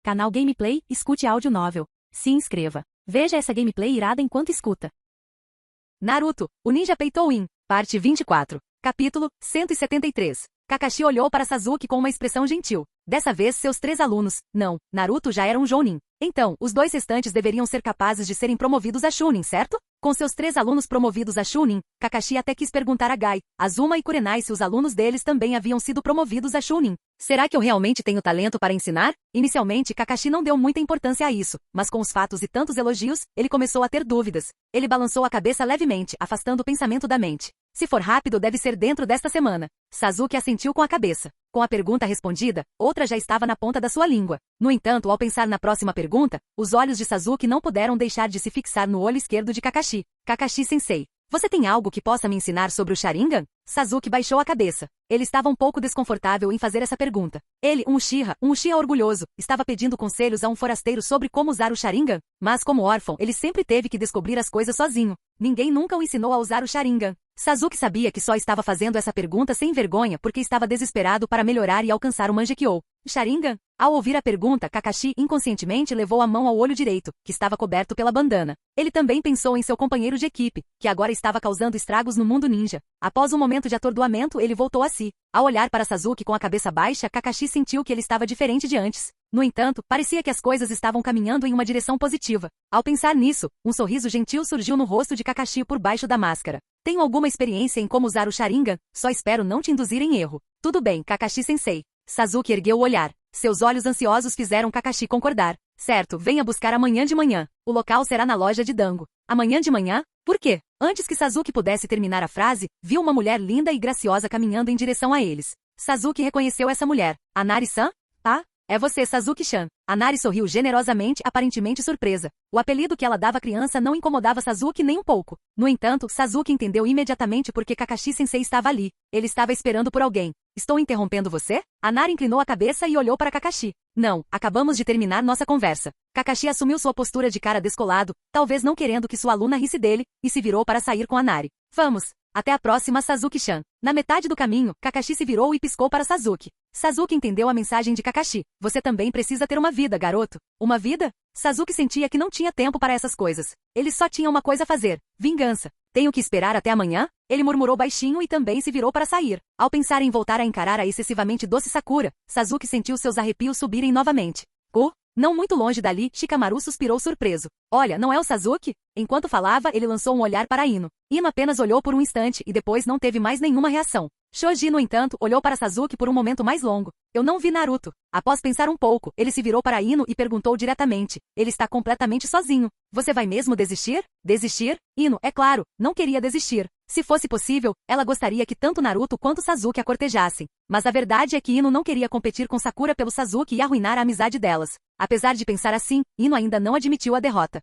Canal Gameplay, escute áudio novel. Se inscreva. Veja essa gameplay irada enquanto escuta. Naruto, o ninja peitou-in, parte 24. Capítulo 173. Kakashi olhou para Sasuke com uma expressão gentil. Dessa vez seus 3 alunos, não, Naruto já era um Jounin. Então, os 2 restantes deveriam ser capazes de serem promovidos a Chunin, certo? Com seus 3 alunos promovidos a Chunin, Kakashi até quis perguntar a Gai, Azuma e Kurenai se os alunos deles também haviam sido promovidos a Chunin. Será que eu realmente tenho talento para ensinar? Inicialmente, Kakashi não deu muita importância a isso, mas com os fatos e tantos elogios, ele começou a ter dúvidas. Ele balançou a cabeça levemente, afastando o pensamento da mente. Se for rápido, deve ser dentro desta semana. Sasuke assentiu com a cabeça. Com a pergunta respondida, outra já estava na ponta da sua língua. No entanto, ao pensar na próxima pergunta, os olhos de Sasuke não puderam deixar de se fixar no olho esquerdo de Kakashi. Kakashi-sensei, você tem algo que possa me ensinar sobre o Sharingan? Sasuke baixou a cabeça. Ele estava um pouco desconfortável em fazer essa pergunta. Ele, um Uchiha orgulhoso, estava pedindo conselhos a um forasteiro sobre como usar o Sharingan, mas como órfão, ele sempre teve que descobrir as coisas sozinho. Ninguém nunca o ensinou a usar o Sharingan. Sasuke sabia que só estava fazendo essa pergunta sem vergonha porque estava desesperado para melhorar e alcançar o Mangekyou. Sharingan? Ao ouvir a pergunta, Kakashi inconscientemente levou a mão ao olho direito, que estava coberto pela bandana. Ele também pensou em seu companheiro de equipe, que agora estava causando estragos no mundo ninja. Após um momento de atordoamento, ele voltou a si. Ao olhar para Sasuke com a cabeça baixa, Kakashi sentiu que ele estava diferente de antes. No entanto, parecia que as coisas estavam caminhando em uma direção positiva. Ao pensar nisso, um sorriso gentil surgiu no rosto de Kakashi por baixo da máscara. Tenho alguma experiência em como usar o Sharingan, só espero não te induzir em erro. Tudo bem, Kakashi-sensei. Sasuke ergueu o olhar. Seus olhos ansiosos fizeram Kakashi concordar. Certo, venha buscar amanhã de manhã. O local será na loja de Dango. Amanhã de manhã? Por quê? Antes que Sasuke pudesse terminar a frase, viu uma mulher linda e graciosa caminhando em direção a eles. Sasuke reconheceu essa mulher. Anari-san? Ah? É você, Sasuke-chan. Anari sorriu generosamente, aparentemente surpresa. O apelido que ela dava à criança não incomodava Sasuke nem um pouco. No entanto, Sasuke entendeu imediatamente por que Kakashi-sensei estava ali. Ele estava esperando por alguém. Estou interrompendo você? Anari inclinou a cabeça e olhou para Kakashi. Não, acabamos de terminar nossa conversa. Kakashi assumiu sua postura de cara descolado, talvez não querendo que sua aluna risse dele, e se virou para sair com Anari. Vamos. Até a próxima, Sasuke-chan. Na metade do caminho, Kakashi se virou e piscou para Sasuke. Sasuke entendeu a mensagem de Kakashi. Você também precisa ter uma vida, garoto. Uma vida? Sasuke sentia que não tinha tempo para essas coisas. Ele só tinha uma coisa a fazer. Vingança. Tenho que esperar até amanhã? Ele murmurou baixinho e também se virou para sair. Ao pensar em voltar a encarar a excessivamente doce Sakura, Sasuke sentiu seus arrepios subirem novamente. Não muito longe dali, Shikamaru suspirou surpreso. Olha, não é o Sasuke? Enquanto falava, ele lançou um olhar para Ino. Ino apenas olhou por um instante e depois não teve mais nenhuma reação. Shoji, no entanto, olhou para Sasuke por um momento mais longo. Eu não vi Naruto. Após pensar um pouco, ele se virou para Ino e perguntou diretamente. Ele está completamente sozinho. Você vai mesmo desistir? Desistir? Ino, é claro, não queria desistir. Se fosse possível, ela gostaria que tanto Naruto quanto Sasuke a cortejassem. Mas a verdade é que Ino não queria competir com Sakura pelo Sasuke e arruinar a amizade delas. Apesar de pensar assim, Ino ainda não admitiu a derrota.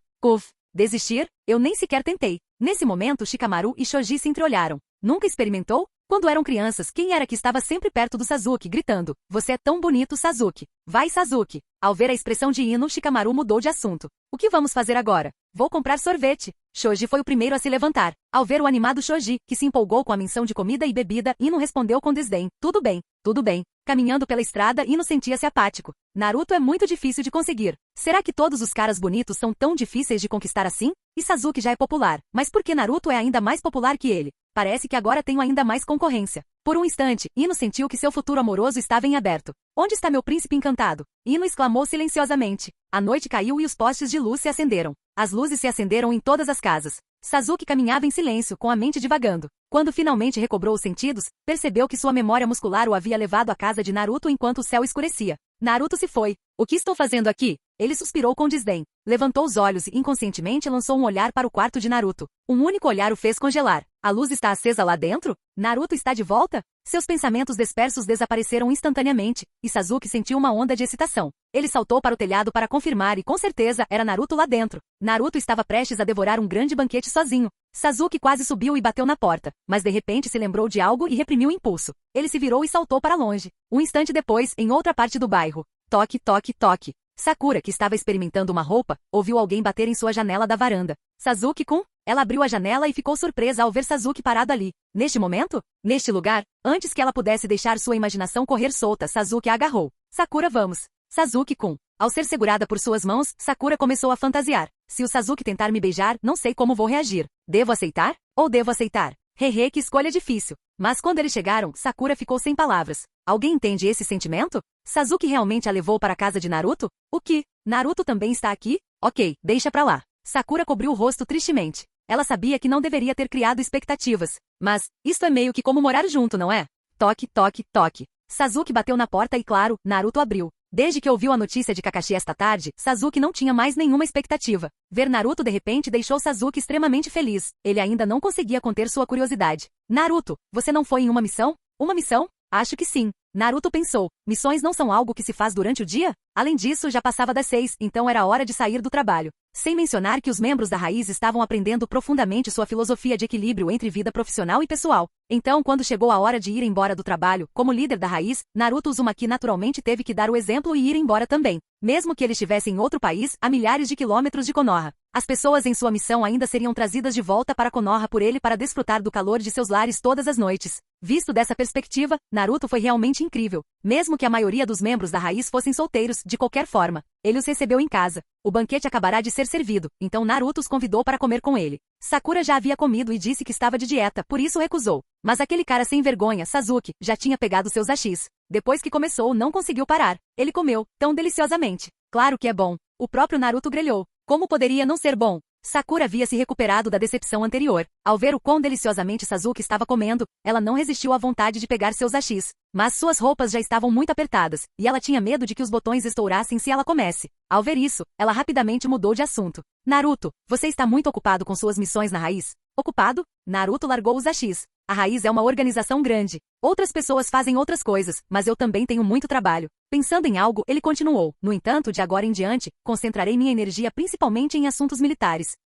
Desistir? Eu nem sequer tentei. Nesse momento, Shikamaru e Shoji se entreolharam. Nunca experimentou? Quando eram crianças, quem era que estava sempre perto do Sasuke, gritando, você é tão bonito, Sasuke. Vai, Sasuke. Ao ver a expressão de Ino, Shikamaru mudou de assunto. O que vamos fazer agora? Vou comprar sorvete. Shoji foi o primeiro a se levantar. Ao ver o animado Shoji, que se empolgou com a menção de comida e bebida, Ino respondeu com desdém. Tudo bem, tudo bem. Caminhando pela estrada, Ino sentia-se apático. Naruto é muito difícil de conseguir. Será que todos os caras bonitos são tão difíceis de conquistar assim? E Sasuke já é popular, mas por que Naruto é ainda mais popular que ele? Parece que agora tenho ainda mais concorrência. Por um instante, Ino sentiu que seu futuro amoroso estava em aberto. Onde está meu príncipe encantado? Ino exclamou silenciosamente. A noite caiu e os postes de luz se acenderam. As luzes se acenderam em todas as casas. Sasuke caminhava em silêncio, com a mente divagando. Quando finalmente recobrou os sentidos, percebeu que sua memória muscular o havia levado à casa de Naruto enquanto o céu escurecia. Naruto se foi. O que estou fazendo aqui? Ele suspirou com desdém. Levantou os olhos e inconscientemente lançou um olhar para o quarto de Naruto. Um único olhar o fez congelar. A luz está acesa lá dentro? Naruto está de volta? Seus pensamentos dispersos desapareceram instantaneamente, e Sasuke sentiu uma onda de excitação. Ele saltou para o telhado para confirmar e com certeza era Naruto lá dentro. Naruto estava prestes a devorar um grande banquete sozinho. Sasuke quase subiu e bateu na porta, mas de repente se lembrou de algo e reprimiu o impulso. Ele se virou e saltou para longe. Um instante depois, em outra parte do bairro. Toque, toque, toque. Sakura, que estava experimentando uma roupa, ouviu alguém bater em sua janela da varanda. Sasuke-kun? Ela abriu a janela e ficou surpresa ao ver Sasuke parado ali. Neste momento? Neste lugar? Antes que ela pudesse deixar sua imaginação correr solta, Sasuke a agarrou. Sakura, vamos. Sasuke-kun. Ao ser segurada por suas mãos, Sakura começou a fantasiar. Se o Sasuke tentar me beijar, não sei como vou reagir. Devo aceitar? Ou devo aceitar? Hehe, que escolha difícil. Mas quando eles chegaram, Sakura ficou sem palavras. Alguém entende esse sentimento? Sasuke realmente a levou para a casa de Naruto? O que? Naruto também está aqui? Ok, deixa pra lá. Sakura cobriu o rosto tristemente. Ela sabia que não deveria ter criado expectativas. Mas, isto é meio que como morar junto, não é? Toque, toque, toque. Sasuke bateu na porta e, claro, Naruto abriu. Desde que ouviu a notícia de Kakashi esta tarde, Sasuke não tinha mais nenhuma expectativa. Ver Naruto de repente deixou Sasuke extremamente feliz. Ele ainda não conseguia conter sua curiosidade. Naruto, você não foi em uma missão? Uma missão? Acho que sim. Naruto pensou. Missões não são algo que se faz durante o dia? Além disso, já passava das 6, então era hora de sair do trabalho. Sem mencionar que os membros da Raiz estavam aprendendo profundamente sua filosofia de equilíbrio entre vida profissional e pessoal. Então, quando chegou a hora de ir embora do trabalho, como líder da Raiz, Naruto Uzumaki naturalmente teve que dar o exemplo e ir embora também. Mesmo que ele estivesse em outro país, a milhares de quilômetros de Konoha. As pessoas em sua missão ainda seriam trazidas de volta para Konoha por ele para desfrutar do calor de seus lares todas as noites. Visto dessa perspectiva, Naruto foi realmente incrível. Mesmo que a maioria dos membros da Raiz fossem solteiros, de qualquer forma, ele os recebeu em casa. O banquete acabará de ser servido, então Naruto os convidou para comer com ele. Sakura já havia comido e disse que estava de dieta, por isso recusou. Mas aquele cara sem vergonha, Sasuke, já tinha pegado seus hashis. Depois que começou, não conseguiu parar. Ele comeu, tão deliciosamente. Claro que é bom. O próprio Naruto grelhou. Como poderia não ser bom? Sakura havia se recuperado da decepção anterior. Ao ver o quão deliciosamente Sasuke estava comendo, ela não resistiu à vontade de pegar seus hashis. Mas suas roupas já estavam muito apertadas, e ela tinha medo de que os botões estourassem se ela comesse. Ao ver isso, ela rapidamente mudou de assunto. Naruto, você está muito ocupado com suas missões na Raiz? Ocupado? Naruto largou os hashis. A Raiz é uma organização grande. Outras pessoas fazem outras coisas, mas eu também tenho muito trabalho. Pensando em algo, ele continuou. No entanto, de agora em diante, concentrarei minha energia principalmente em assuntos militares.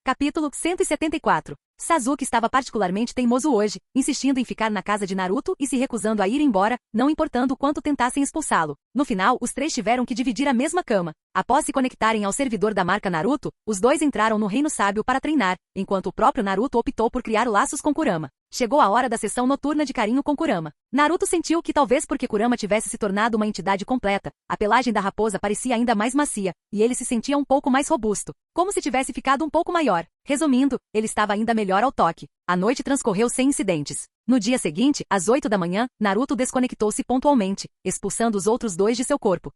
Capítulo 174. Sasuke estava particularmente teimoso hoje, insistindo em ficar na casa de Naruto e se recusando a ir embora, não importando o quanto tentassem expulsá-lo. No final, os três tiveram que dividir a mesma cama. Após se conectarem ao servidor da marca Naruto, os dois entraram no Reino Sábio para treinar, enquanto o próprio Naruto optou por criar laços com Kurama. Chegou a hora da sessão noturna de carinho com Kurama. Naruto sentiu que talvez porque Kurama tivesse se tornado uma entidade completa, a pelagem da raposa parecia ainda mais macia, e ele se sentia um pouco mais robusto, como se tivesse ficado um pouco maior. Resumindo, ele estava ainda melhor ao toque. A noite transcorreu sem incidentes. No dia seguinte, às 8 da manhã, Naruto desconectou-se pontualmente, expulsando os outros dois de seu corpo.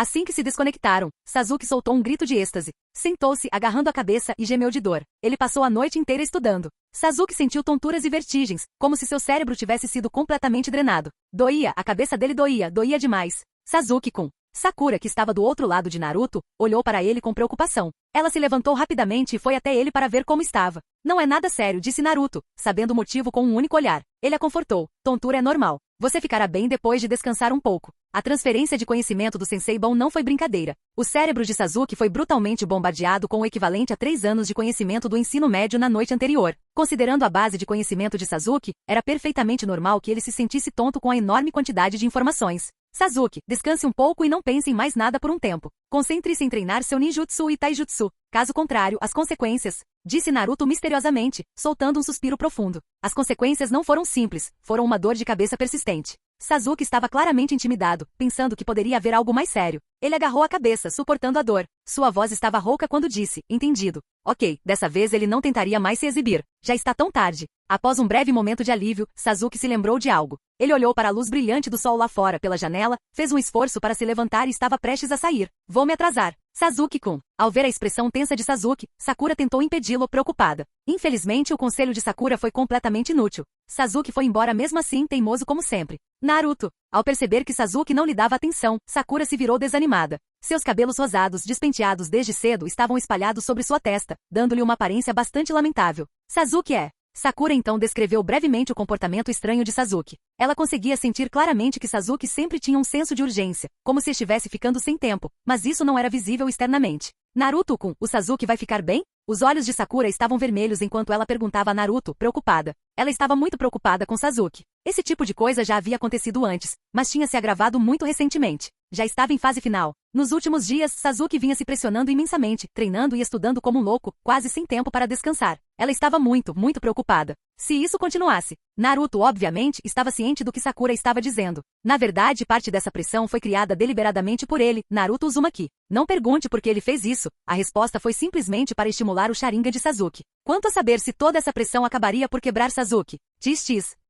Assim que se desconectaram, Sasuke soltou um grito de êxtase. Sentou-se, agarrando a cabeça e gemeu de dor. Ele passou a noite inteira estudando. Sasuke sentiu tonturas e vertigens, como se seu cérebro tivesse sido completamente drenado. Doía, a cabeça dele doía demais. Sasuke-kun. Sakura, que estava do outro lado de Naruto, olhou para ele com preocupação. Ela se levantou rapidamente e foi até ele para ver como estava. Não é nada sério, disse Naruto, sabendo o motivo com um único olhar. Ele a confortou. Tontura é normal. Você ficará bem depois de descansar um pouco. A transferência de conhecimento do Sensei Bon não foi brincadeira. O cérebro de Sasuke foi brutalmente bombardeado com o equivalente a 3 anos de conhecimento do ensino médio na noite anterior. Considerando a base de conhecimento de Sasuke, era perfeitamente normal que ele se sentisse tonto com a enorme quantidade de informações. Sasuke, descanse um pouco e não pense em mais nada por um tempo. Concentre-se em treinar seu ninjutsu e taijutsu. Caso contrário, as consequências, disse Naruto misteriosamente, soltando um suspiro profundo. As consequências não foram simples, foram uma dor de cabeça persistente. Sasuke estava claramente intimidado, pensando que poderia haver algo mais sério. Ele agarrou a cabeça, suportando a dor. Sua voz estava rouca quando disse, entendido. Ok, dessa vez ele não tentaria mais se exibir. Já está tão tarde. Após um breve momento de alívio, Sasuke se lembrou de algo. Ele olhou para a luz brilhante do sol lá fora pela janela, fez um esforço para se levantar e estava prestes a sair. Vou me atrasar. Sasuke-kun. Ao ver a expressão tensa de Sasuke, Sakura tentou impedi-lo, preocupada. Infelizmente, o conselho de Sakura foi completamente inútil. Sasuke foi embora mesmo assim, teimoso como sempre. Naruto. Ao perceber que Sasuke não lhe dava atenção, Sakura se virou desanimada. Seus cabelos rosados, despenteados desde cedo, estavam espalhados sobre sua testa, dando-lhe uma aparência bastante lamentável. Sasuke é... Sakura então descreveu brevemente o comportamento estranho de Sasuke. Ela conseguia sentir claramente que Sasuke sempre tinha um senso de urgência, como se estivesse ficando sem tempo, mas isso não era visível externamente. Naruto-kun, o Sasuke vai ficar bem? Os olhos de Sakura estavam vermelhos enquanto ela perguntava a Naruto, preocupada. Ela estava muito preocupada com Sasuke. Esse tipo de coisa já havia acontecido antes, mas tinha se agravado muito recentemente. já estava em fase final. Nos últimos dias, Sasuke vinha se pressionando imensamente, treinando e estudando como um louco, quase sem tempo para descansar. Ela estava muito preocupada. Se isso continuasse, Naruto, obviamente, estava ciente do que Sakura estava dizendo. Na verdade, parte dessa pressão foi criada deliberadamente por ele, Naruto Uzumaki. Não pergunte por que ele fez isso, a resposta foi simplesmente para estimular o Sharingan de Sasuke. Quanto a saber se toda essa pressão acabaria por quebrar Sasuke,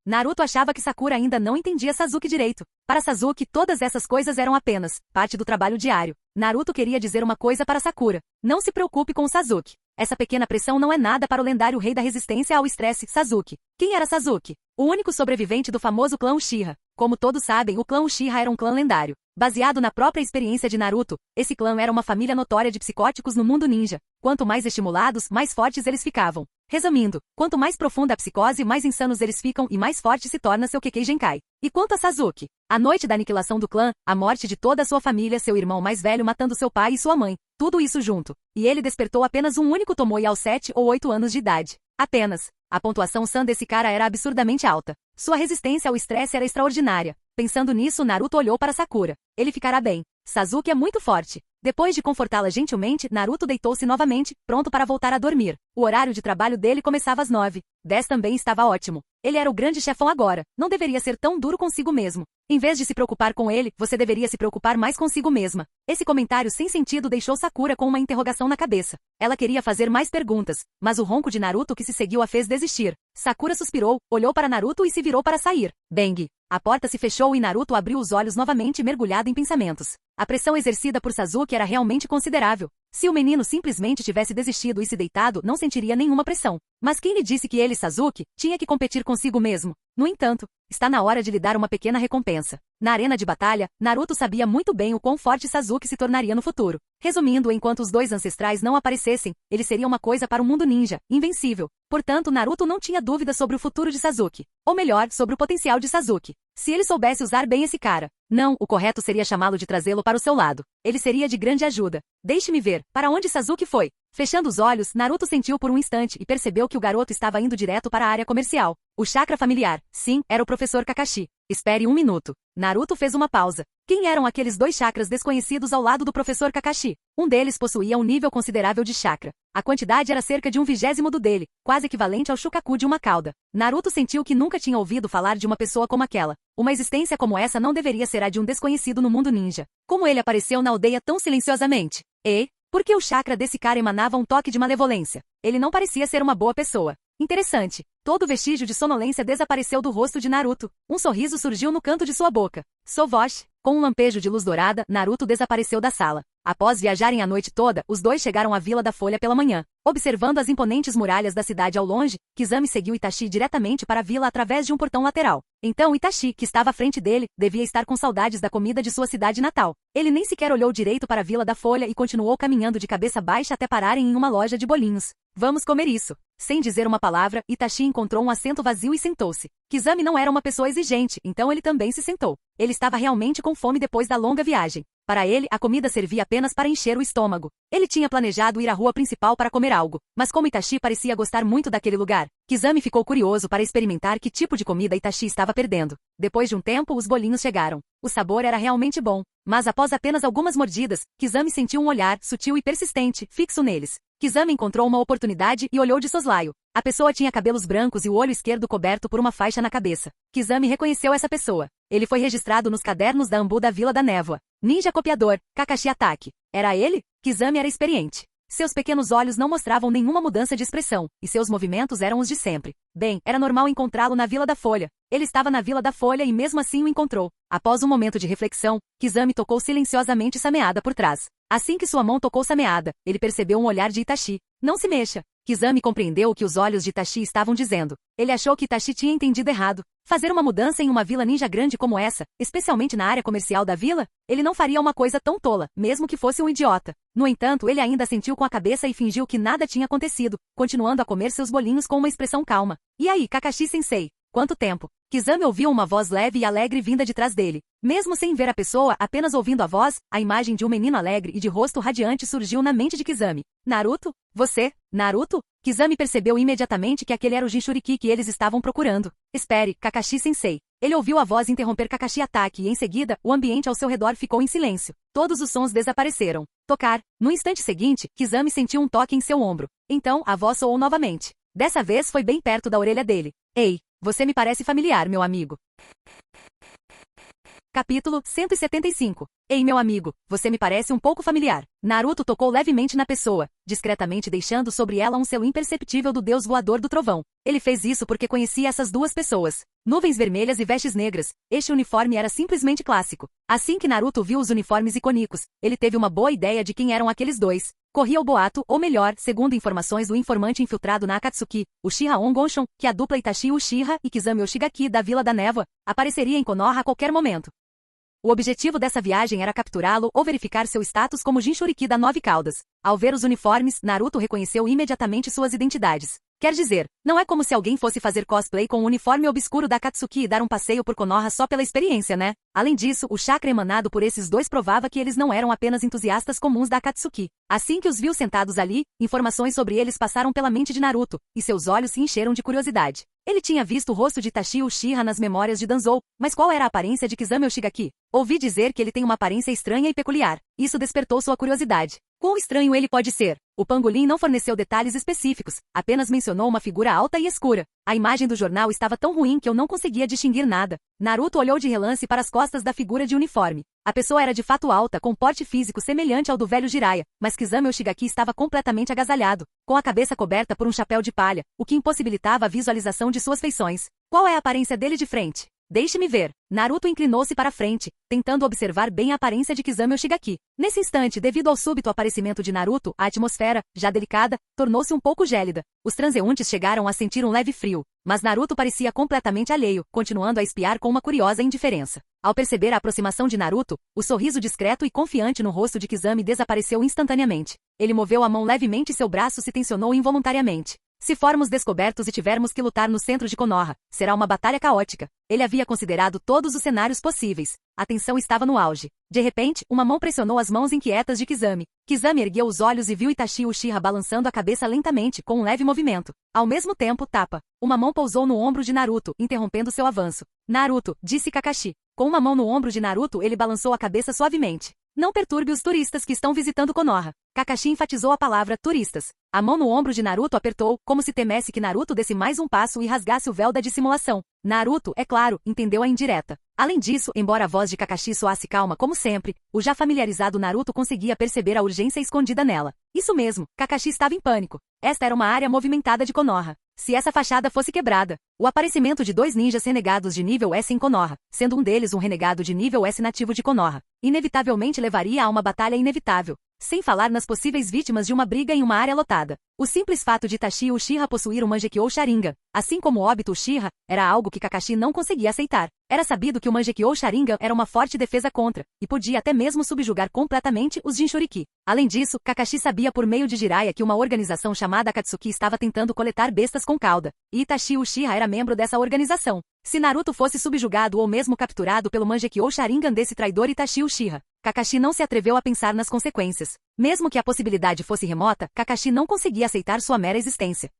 Naruto achava que Sakura ainda não entendia Sasuke direito. Para Sasuke, todas essas coisas eram apenas parte do trabalho diário. Naruto queria dizer uma coisa para Sakura: não se preocupe com o Sasuke. Essa pequena pressão não é nada para o lendário rei da resistência ao estresse, Sasuke. Quem era Sasuke? O único sobrevivente do famoso clã Uchiha. Como todos sabem, o clã Uchiha era um clã lendário. Baseado na própria experiência de Naruto, esse clã era uma família notória de psicóticos no mundo ninja. Quanto mais estimulados, mais fortes eles ficavam. Resumindo, quanto mais profunda a psicose, mais insanos eles ficam e mais forte se torna seu Kekkei Genkai. E quanto a Sasuke? A noite da aniquilação do clã, a morte de toda a sua família, seu irmão mais velho matando seu pai e sua mãe, tudo isso junto. E ele despertou apenas um único Tomoe aos 7 ou 8 anos de idade. Apenas. A pontuação San desse cara era absurdamente alta. Sua resistência ao estresse era extraordinária. Pensando nisso, Naruto olhou para Sakura. Ele ficará bem. Sasuke é muito forte. Depois de confortá-la gentilmente, Naruto deitou-se novamente, pronto para voltar a dormir. O horário de trabalho dele começava às 9h10 também estava ótimo. Ele era o grande chefão agora, não deveria ser tão duro consigo mesmo. Em vez de se preocupar com ele, você deveria se preocupar mais consigo mesma. Esse comentário sem sentido deixou Sakura com uma interrogação na cabeça. Ela queria fazer mais perguntas, mas o ronco de Naruto que se seguiu a fez desistir. Sakura suspirou, olhou para Naruto e se virou para sair. Bang! A porta se fechou e Naruto abriu os olhos novamente mergulhado em pensamentos. A pressão exercida por Sasuke era realmente considerável. Se o menino simplesmente tivesse desistido e se deitado, não sentiria nenhuma pressão. Mas quem lhe disse que ele, Sasuke, tinha que competir consigo mesmo? No entanto, está na hora de lhe dar uma pequena recompensa. Na arena de batalha, Naruto sabia muito bem o quão forte Sasuke se tornaria no futuro. Resumindo, enquanto os dois ancestrais não aparecessem, ele seria uma coisa para o mundo ninja, invencível. Portanto, Naruto não tinha dúvida sobre o futuro de Sasuke. Ou melhor, sobre o potencial de Sasuke. Se ele soubesse usar bem esse cara. Não, o correto seria chamá-lo de trazê-lo para o seu lado. Ele seria de grande ajuda. Deixe-me ver, para onde Sasuke foi? Fechando os olhos, Naruto sentiu por um instante e percebeu que o garoto estava indo direto para a área comercial. O chakra familiar. Sim, era o professor Kakashi. Espere um minuto. Naruto fez uma pausa. Quem eram aqueles dois chakras desconhecidos ao lado do professor Kakashi? Um deles possuía um nível considerável de chakra. A quantidade era cerca de 1/20 do dele, quase equivalente ao Shukaku de uma cauda. Naruto sentiu que nunca tinha ouvido falar de uma pessoa como aquela. Uma existência como essa não deveria ser a de um desconhecido no mundo ninja. Como ele apareceu na aldeia tão silenciosamente? Por que o chakra desse cara emanava um toque de malevolência? Ele não parecia ser uma boa pessoa. Interessante. Todo vestígio de sonolência desapareceu do rosto de Naruto. Um sorriso surgiu no canto de sua boca. Sovosh. Com um lampejo de luz dourada, Naruto desapareceu da sala. Após viajarem a noite toda, os dois chegaram à Vila da Folha pela manhã. Observando as imponentes muralhas da cidade ao longe, Kizami seguiu Itachi diretamente para a vila através de um portão lateral. Então Itachi, que estava à frente dele, devia estar com saudades da comida de sua cidade natal. Ele nem sequer olhou direito para a Vila da Folha e continuou caminhando de cabeça baixa até pararem em uma loja de bolinhos. Vamos comer isso. Sem dizer uma palavra, Itachi encontrou um assento vazio e sentou-se. Kizami não era uma pessoa exigente, então ele também se sentou. Ele estava realmente com fome depois da longa viagem. Para ele, a comida servia apenas para encher o estômago. Ele tinha planejado ir à rua principal para comer algo, mas como Itachi parecia gostar muito daquele lugar, Kizami ficou curioso para experimentar que tipo de comida Itachi estava perdendo. Depois de um tempo, os bolinhos chegaram. O sabor era realmente bom, mas após apenas algumas mordidas, Kizami sentiu um olhar sutil e persistente, fixo neles. Kizami encontrou uma oportunidade e olhou de soslaio. A pessoa tinha cabelos brancos e o olho esquerdo coberto por uma faixa na cabeça. Kizami reconheceu essa pessoa. Ele foi registrado nos cadernos da Ambu da Vila da Névoa. Ninja copiador, Kakashi Ataque. Era ele? Kizami era experiente. Seus pequenos olhos não mostravam nenhuma mudança de expressão, e seus movimentos eram os de sempre. Bem, era normal encontrá-lo na Vila da Folha. Ele estava na Vila da Folha e mesmo assim o encontrou. Após um momento de reflexão, Kizami tocou silenciosamente Sameada por trás. Assim que sua mão tocou Sameada, ele percebeu um olhar de Itachi. Não se mexa. Kizami compreendeu o que os olhos de Itachi estavam dizendo. Ele achou que Itachi tinha entendido errado. Fazer uma mudança em uma vila ninja grande como essa, especialmente na área comercial da vila, ele não faria uma coisa tão tola, mesmo que fosse um idiota. No entanto, ele ainda assentiu com a cabeça e fingiu que nada tinha acontecido, continuando a comer seus bolinhos com uma expressão calma. E aí, Kakashi-sensei? Quanto tempo? Kizami ouviu uma voz leve e alegre vinda de trás dele. Mesmo sem ver a pessoa, apenas ouvindo a voz, a imagem de um menino alegre e de rosto radiante surgiu na mente de Kizami. Naruto? Você? Naruto? Kizami percebeu imediatamente que aquele era o Jinchuriki que eles estavam procurando. Espere, Kakashi-sensei. Ele ouviu a voz interromper Kakashi ataque e em seguida, o ambiente ao seu redor ficou em silêncio. Todos os sons desapareceram. Tocar. No instante seguinte, Kizami sentiu um toque em seu ombro. Então, a voz soou novamente. Dessa vez foi bem perto da orelha dele. Ei, você me parece familiar, meu amigo. Capítulo 175. Ei, meu amigo, você me parece um pouco familiar. Naruto tocou levemente na pessoa, discretamente deixando sobre ela um selo imperceptível do deus voador do trovão. Ele fez isso porque conhecia essas duas pessoas. Nuvens vermelhas e vestes negras. Este uniforme era simplesmente clássico. Assim que Naruto viu os uniformes icônicos, ele teve uma boa ideia de quem eram aqueles dois. Corria o boato, ou melhor, segundo informações do informante infiltrado na Akatsuki, Uchiha Ongonshon, que a dupla Itachi Uchiha e Kizami Oshigaki da Vila da Névoa apareceria em Konoha a qualquer momento. O objetivo dessa viagem era capturá-lo ou verificar seu status como Jinchuriki da Nove Caudas. Ao ver os uniformes, Naruto reconheceu imediatamente suas identidades. Quer dizer, não é como se alguém fosse fazer cosplay com o uniforme obscuro da Akatsuki e dar um passeio por Konoha só pela experiência, né? Além disso, o chakra emanado por esses dois provava que eles não eram apenas entusiastas comuns da Akatsuki. Assim que os viu sentados ali, informações sobre eles passaram pela mente de Naruto, e seus olhos se encheram de curiosidade. Ele tinha visto o rosto de Itachi Uchiha nas memórias de Danzou, mas qual era a aparência de Kizami Oshigaki? Ouvi dizer que ele tem uma aparência estranha e peculiar. Isso despertou sua curiosidade. Quão estranho ele pode ser? O pangolim não forneceu detalhes específicos, apenas mencionou uma figura alta e escura. A imagem do jornal estava tão ruim que eu não conseguia distinguir nada. Naruto olhou de relance para as costas da figura de uniforme. A pessoa era de fato alta, com porte físico semelhante ao do velho Jiraiya, mas Kizami Oshigaki estava completamente agasalhado, com a cabeça coberta por um chapéu de palha, o que impossibilitava a visualização de suas feições. Qual é a aparência dele de frente? Deixe-me ver. Naruto inclinou-se para frente, tentando observar bem a aparência de Kizami Oshigaki. Nesse instante, devido ao súbito aparecimento de Naruto, a atmosfera, já delicada, tornou-se um pouco gélida. Os transeuntes chegaram a sentir um leve frio, mas Naruto parecia completamente alheio, continuando a espiar com uma curiosa indiferença. Ao perceber a aproximação de Naruto, o sorriso discreto e confiante no rosto de Kizami desapareceu instantaneamente. Ele moveu a mão levemente e seu braço se tensionou involuntariamente. Se formos descobertos e tivermos que lutar no centro de Konoha, será uma batalha caótica. Ele havia considerado todos os cenários possíveis. A tensão estava no auge. De repente, uma mão pressionou as mãos inquietas de Kizami. Kizami ergueu os olhos e viu Itachi Uchiha balançando a cabeça lentamente, com um leve movimento. Ao mesmo tempo, tapa. Uma mão pousou no ombro de Naruto, interrompendo seu avanço. Naruto, disse Kakashi. Com uma mão no ombro de Naruto, ele balançou a cabeça suavemente. Não perturbe os turistas que estão visitando Konoha. Kakashi enfatizou a palavra turistas. A mão no ombro de Naruto apertou, como se temesse que Naruto desse mais um passo e rasgasse o véu da dissimulação. Naruto, é claro, entendeu a indireta. Além disso, embora a voz de Kakashi soasse calma como sempre, o já familiarizado Naruto conseguia perceber a urgência escondida nela. Isso mesmo, Kakashi estava em pânico. Esta era uma área movimentada de Konoha. Se essa fachada fosse quebrada, o aparecimento de dois ninjas renegados de nível S em Konoha, sendo um deles um renegado de nível S nativo de Konoha, inevitavelmente levaria a uma batalha inevitável. Sem falar nas possíveis vítimas de uma briga em uma área lotada. O simples fato de Itachi Uchiha possuir um Mangekyou Sharingan, assim como o Obito Uchiha, era algo que Kakashi não conseguia aceitar. Era sabido que o Mangekyou Sharingan era uma forte defesa contra, e podia até mesmo subjugar completamente os Jinchuriki. Além disso, Kakashi sabia por meio de Jiraiya que uma organização chamada Akatsuki estava tentando coletar bestas com cauda, e Itachi Uchiha era membro dessa organização. Se Naruto fosse subjugado ou mesmo capturado pelo Mangekyou Sharingan desse traidor Itachi Uchiha, Kakashi não se atreveu a pensar nas consequências. Mesmo que a possibilidade fosse remota, Kakashi não conseguia aceitar sua mera existência.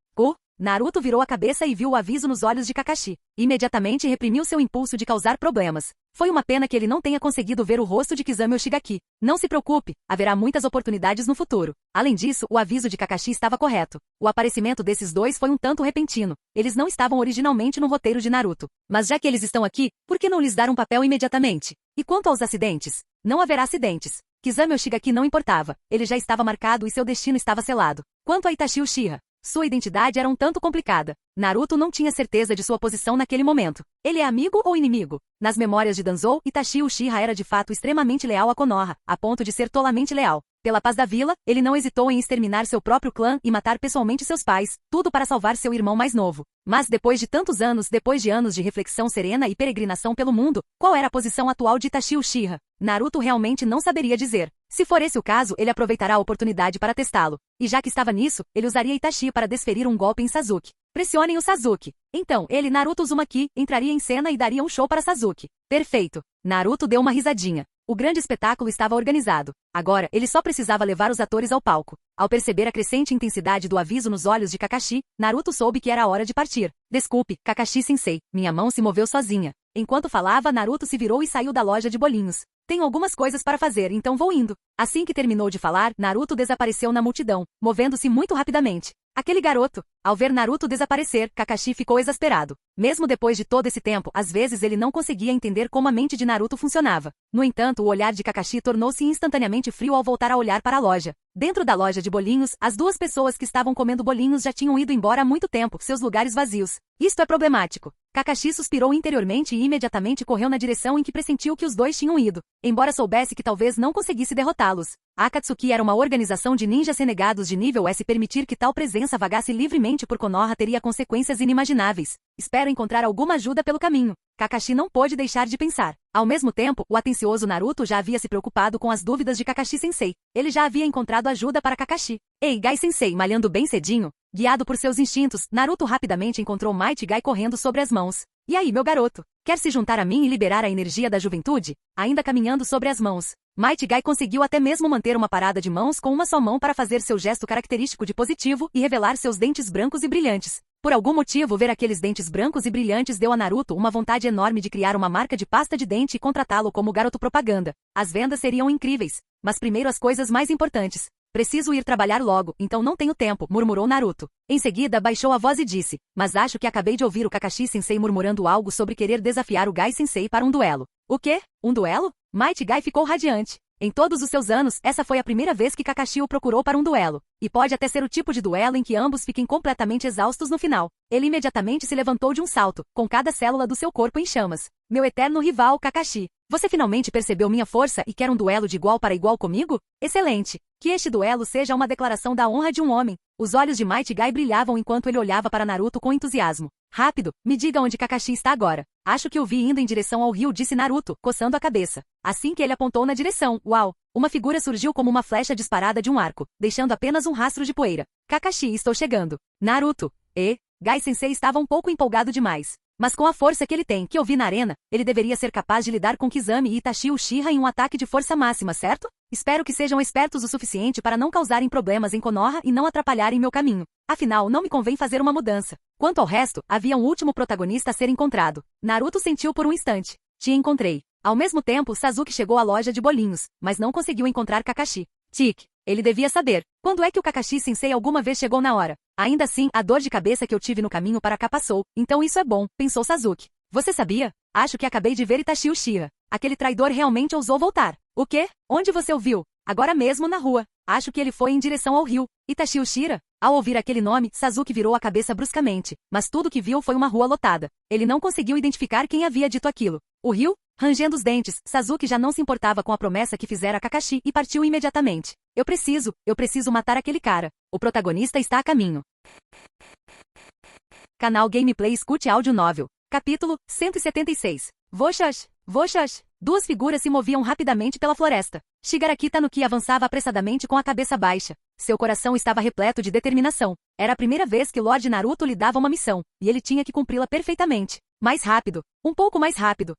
Naruto virou a cabeça e viu o aviso nos olhos de Kakashi. Imediatamente reprimiu seu impulso de causar problemas. Foi uma pena que ele não tenha conseguido ver o rosto de Kizami Oshigaki. Não se preocupe, haverá muitas oportunidades no futuro. Além disso, o aviso de Kakashi estava correto. O aparecimento desses dois foi um tanto repentino. Eles não estavam originalmente no roteiro de Naruto. Mas já que eles estão aqui, por que não lhes dar um papel imediatamente? E quanto aos acidentes? Não haverá acidentes. Kizami Oshigaki não importava. Ele já estava marcado e seu destino estava selado. Quanto a Itachi Uchiha, sua identidade era um tanto complicada. Naruto não tinha certeza de sua posição naquele momento. Ele é amigo ou inimigo? Nas memórias de Danzou, Itachi Uchiha era de fato extremamente leal a Konoha, a ponto de ser tolamente leal. Pela paz da vila, ele não hesitou em exterminar seu próprio clã e matar pessoalmente seus pais, tudo para salvar seu irmão mais novo. Mas depois de tantos anos, depois de anos de reflexão serena e peregrinação pelo mundo, qual era a posição atual de Itachi Uchiha? Naruto realmente não saberia dizer. Se for esse o caso, ele aproveitará a oportunidade para testá-lo. E já que estava nisso, ele usaria Itachi para desferir um golpe em Sasuke. Pressionem o Sasuke. Então, ele, Naruto Uzumaki, entraria em cena e daria um show para Sasuke. Perfeito. Naruto deu uma risadinha. O grande espetáculo estava organizado. Agora, ele só precisava levar os atores ao palco. Ao perceber a crescente intensidade do aviso nos olhos de Kakashi, Naruto soube que era a hora de partir. Desculpe, Kakashi-sensei, minha mão se moveu sozinha. Enquanto falava, Naruto se virou e saiu da loja de bolinhos. Tenho algumas coisas para fazer, então vou indo. Assim que terminou de falar, Naruto desapareceu na multidão, movendo-se muito rapidamente. Aquele garoto. Ao ver Naruto desaparecer, Kakashi ficou exasperado. Mesmo depois de todo esse tempo, às vezes ele não conseguia entender como a mente de Naruto funcionava. No entanto, o olhar de Kakashi tornou-se instantaneamente frio ao voltar a olhar para a loja. Dentro da loja de bolinhos, as duas pessoas que estavam comendo bolinhos já tinham ido embora há muito tempo, seus lugares vazios. Isto é problemático. Kakashi suspirou interiormente e imediatamente correu na direção em que pressentiu que os dois tinham ido, embora soubesse que talvez não conseguisse derrotá-los. A Akatsuki era uma organização de ninjas renegados de nível S. Permitir que tal presença vagasse livremente por Konoha teria consequências inimagináveis. Espero encontrar alguma ajuda pelo caminho. Kakashi não pôde deixar de pensar. Ao mesmo tempo, o atencioso Naruto já havia se preocupado com as dúvidas de Kakashi-sensei. Ele já havia encontrado ajuda para Kakashi. Ei, Gai-sensei, malhando bem cedinho. Guiado por seus instintos, Naruto rapidamente encontrou Might Guy correndo sobre as mãos. E aí, meu garoto? Quer se juntar a mim e liberar a energia da juventude? Ainda caminhando sobre as mãos. Might Guy conseguiu até mesmo manter uma parada de mãos com uma só mão para fazer seu gesto característico de positivo e revelar seus dentes brancos e brilhantes. Por algum motivo, ver aqueles dentes brancos e brilhantes deu a Naruto uma vontade enorme de criar uma marca de pasta de dente e contratá-lo como garoto propaganda. As vendas seriam incríveis. Mas primeiro as coisas mais importantes. Preciso ir trabalhar logo, então não tenho tempo, murmurou Naruto. Em seguida, baixou a voz e disse, mas acho que acabei de ouvir o Kakashi-sensei murmurando algo sobre querer desafiar o Gai-sensei para um duelo. O quê? Um duelo? Might Guy ficou radiante. Em todos os seus anos, essa foi a primeira vez que Kakashi o procurou para um duelo. E pode até ser o tipo de duelo em que ambos fiquem completamente exaustos no final. Ele imediatamente se levantou de um salto, com cada célula do seu corpo em chamas. Meu eterno rival, Kakashi. Você finalmente percebeu minha força e quer um duelo de igual para igual comigo? Excelente! Que este duelo seja uma declaração da honra de um homem. Os olhos de Might Guy brilhavam enquanto ele olhava para Naruto com entusiasmo. Rápido, me diga onde Kakashi está agora. Acho que o vi indo em direção ao rio, disse Naruto, coçando a cabeça. Assim que ele apontou na direção, uau! Uma figura surgiu como uma flecha disparada de um arco, deixando apenas um rastro de poeira. Kakashi, estou chegando. Naruto. Gai-sensei estava um pouco empolgado demais. Mas com a força que ele tem, que eu vi na arena, ele deveria ser capaz de lidar com Kizami e Itachi Uchiha em um ataque de força máxima, certo? Espero que sejam espertos o suficiente para não causarem problemas em Konoha e não atrapalharem meu caminho. Afinal, não me convém fazer uma mudança. Quanto ao resto, havia um último protagonista a ser encontrado. Naruto sentiu por um instante. Te encontrei. Ao mesmo tempo, Sasuke chegou à loja de bolinhos, mas não conseguiu encontrar Kakashi. Tic. Ele devia saber. Quando é que o Kakashi-sensei alguma vez chegou na hora? Ainda assim, a dor de cabeça que eu tive no caminho para cá passou, então isso é bom, pensou Sasuke. Você sabia? Acho que acabei de ver Itachi Uchiha. Aquele traidor realmente ousou voltar. O quê? Onde você o viu? Agora mesmo na rua. Acho que ele foi em direção ao rio. Itachi Uchiha? Ao ouvir aquele nome, Sasuke virou a cabeça bruscamente, mas tudo que viu foi uma rua lotada. Ele não conseguiu identificar quem havia dito aquilo. O rio? Rangendo os dentes, Sasuke já não se importava com a promessa que fizera a Kakashi e partiu imediatamente. Eu preciso matar aquele cara. O protagonista está a caminho. Canal Gameplay escute áudio novel. Capítulo 176. Voxas. Duas figuras se moviam rapidamente pela floresta. Shigaraki Tanuki avançava apressadamente com a cabeça baixa. Seu coração estava repleto de determinação. Era a primeira vez que Lord Naruto lhe dava uma missão, e ele tinha que cumpri-la perfeitamente. Mais rápido. Um pouco mais rápido.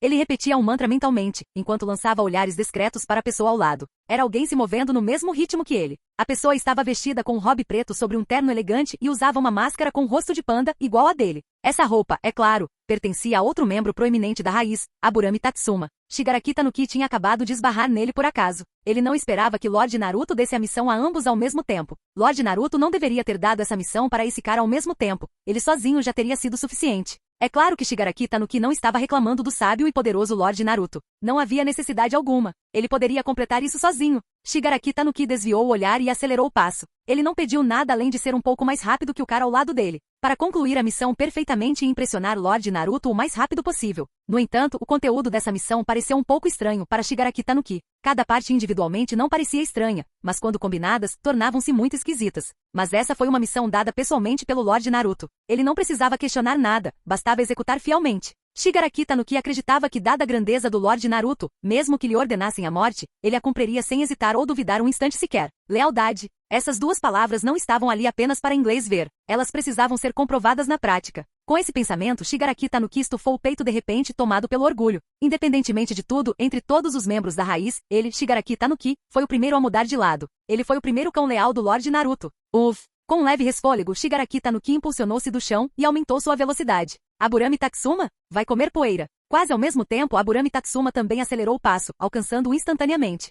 Ele repetia um mantra mentalmente, enquanto lançava olhares discretos para a pessoa ao lado. Era alguém se movendo no mesmo ritmo que ele. A pessoa estava vestida com um robe preto sobre um terno elegante e usava uma máscara com rosto de panda igual a dele. Essa roupa, é claro, pertencia a outro membro proeminente da raiz, Aburame Tatsuma. Shigaraki Tanuki tinha acabado de esbarrar nele por acaso. Ele não esperava que Lord Naruto desse a missão a ambos ao mesmo tempo. Lord Naruto não deveria ter dado essa missão para esse cara ao mesmo tempo. Ele sozinho já teria sido suficiente. É claro que Shigaraki Tanuki não estava reclamando do sábio e poderoso Lord Naruto. Não havia necessidade alguma. Ele poderia completar isso sozinho. Shigaraki Tanuki desviou o olhar e acelerou o passo. Ele não pediu nada além de ser um pouco mais rápido que o cara ao lado dele, para concluir a missão perfeitamente e impressionar Lord Naruto o mais rápido possível. No entanto, o conteúdo dessa missão pareceu um pouco estranho para Shigaraki Tanuki. Cada parte individualmente não parecia estranha, mas quando combinadas, tornavam-se muito esquisitas. Mas essa foi uma missão dada pessoalmente pelo Lord Naruto. Ele não precisava questionar nada, bastava executar fielmente. Shigaraki Tanuki acreditava que, dada a grandeza do Lord Naruto, mesmo que lhe ordenassem a morte, ele a cumpriria sem hesitar ou duvidar um instante sequer. Lealdade. Essas duas palavras não estavam ali apenas para inglês ver. Elas precisavam ser comprovadas na prática. Com esse pensamento, Shigaraki Tanuki estufou o peito de repente, tomado pelo orgulho. Independentemente de tudo, entre todos os membros da raiz, ele, Shigaraki Tanuki, foi o primeiro a mudar de lado. Ele foi o primeiro cão leal do Lord Naruto. Com um leve resfôlego, Shigaraki Tanuki impulsionou-se do chão e aumentou sua velocidade. Aburame Tatsuma? Vai comer poeira. Quase ao mesmo tempo, Aburame Tatsuma também acelerou o passo, alcançando-o instantaneamente.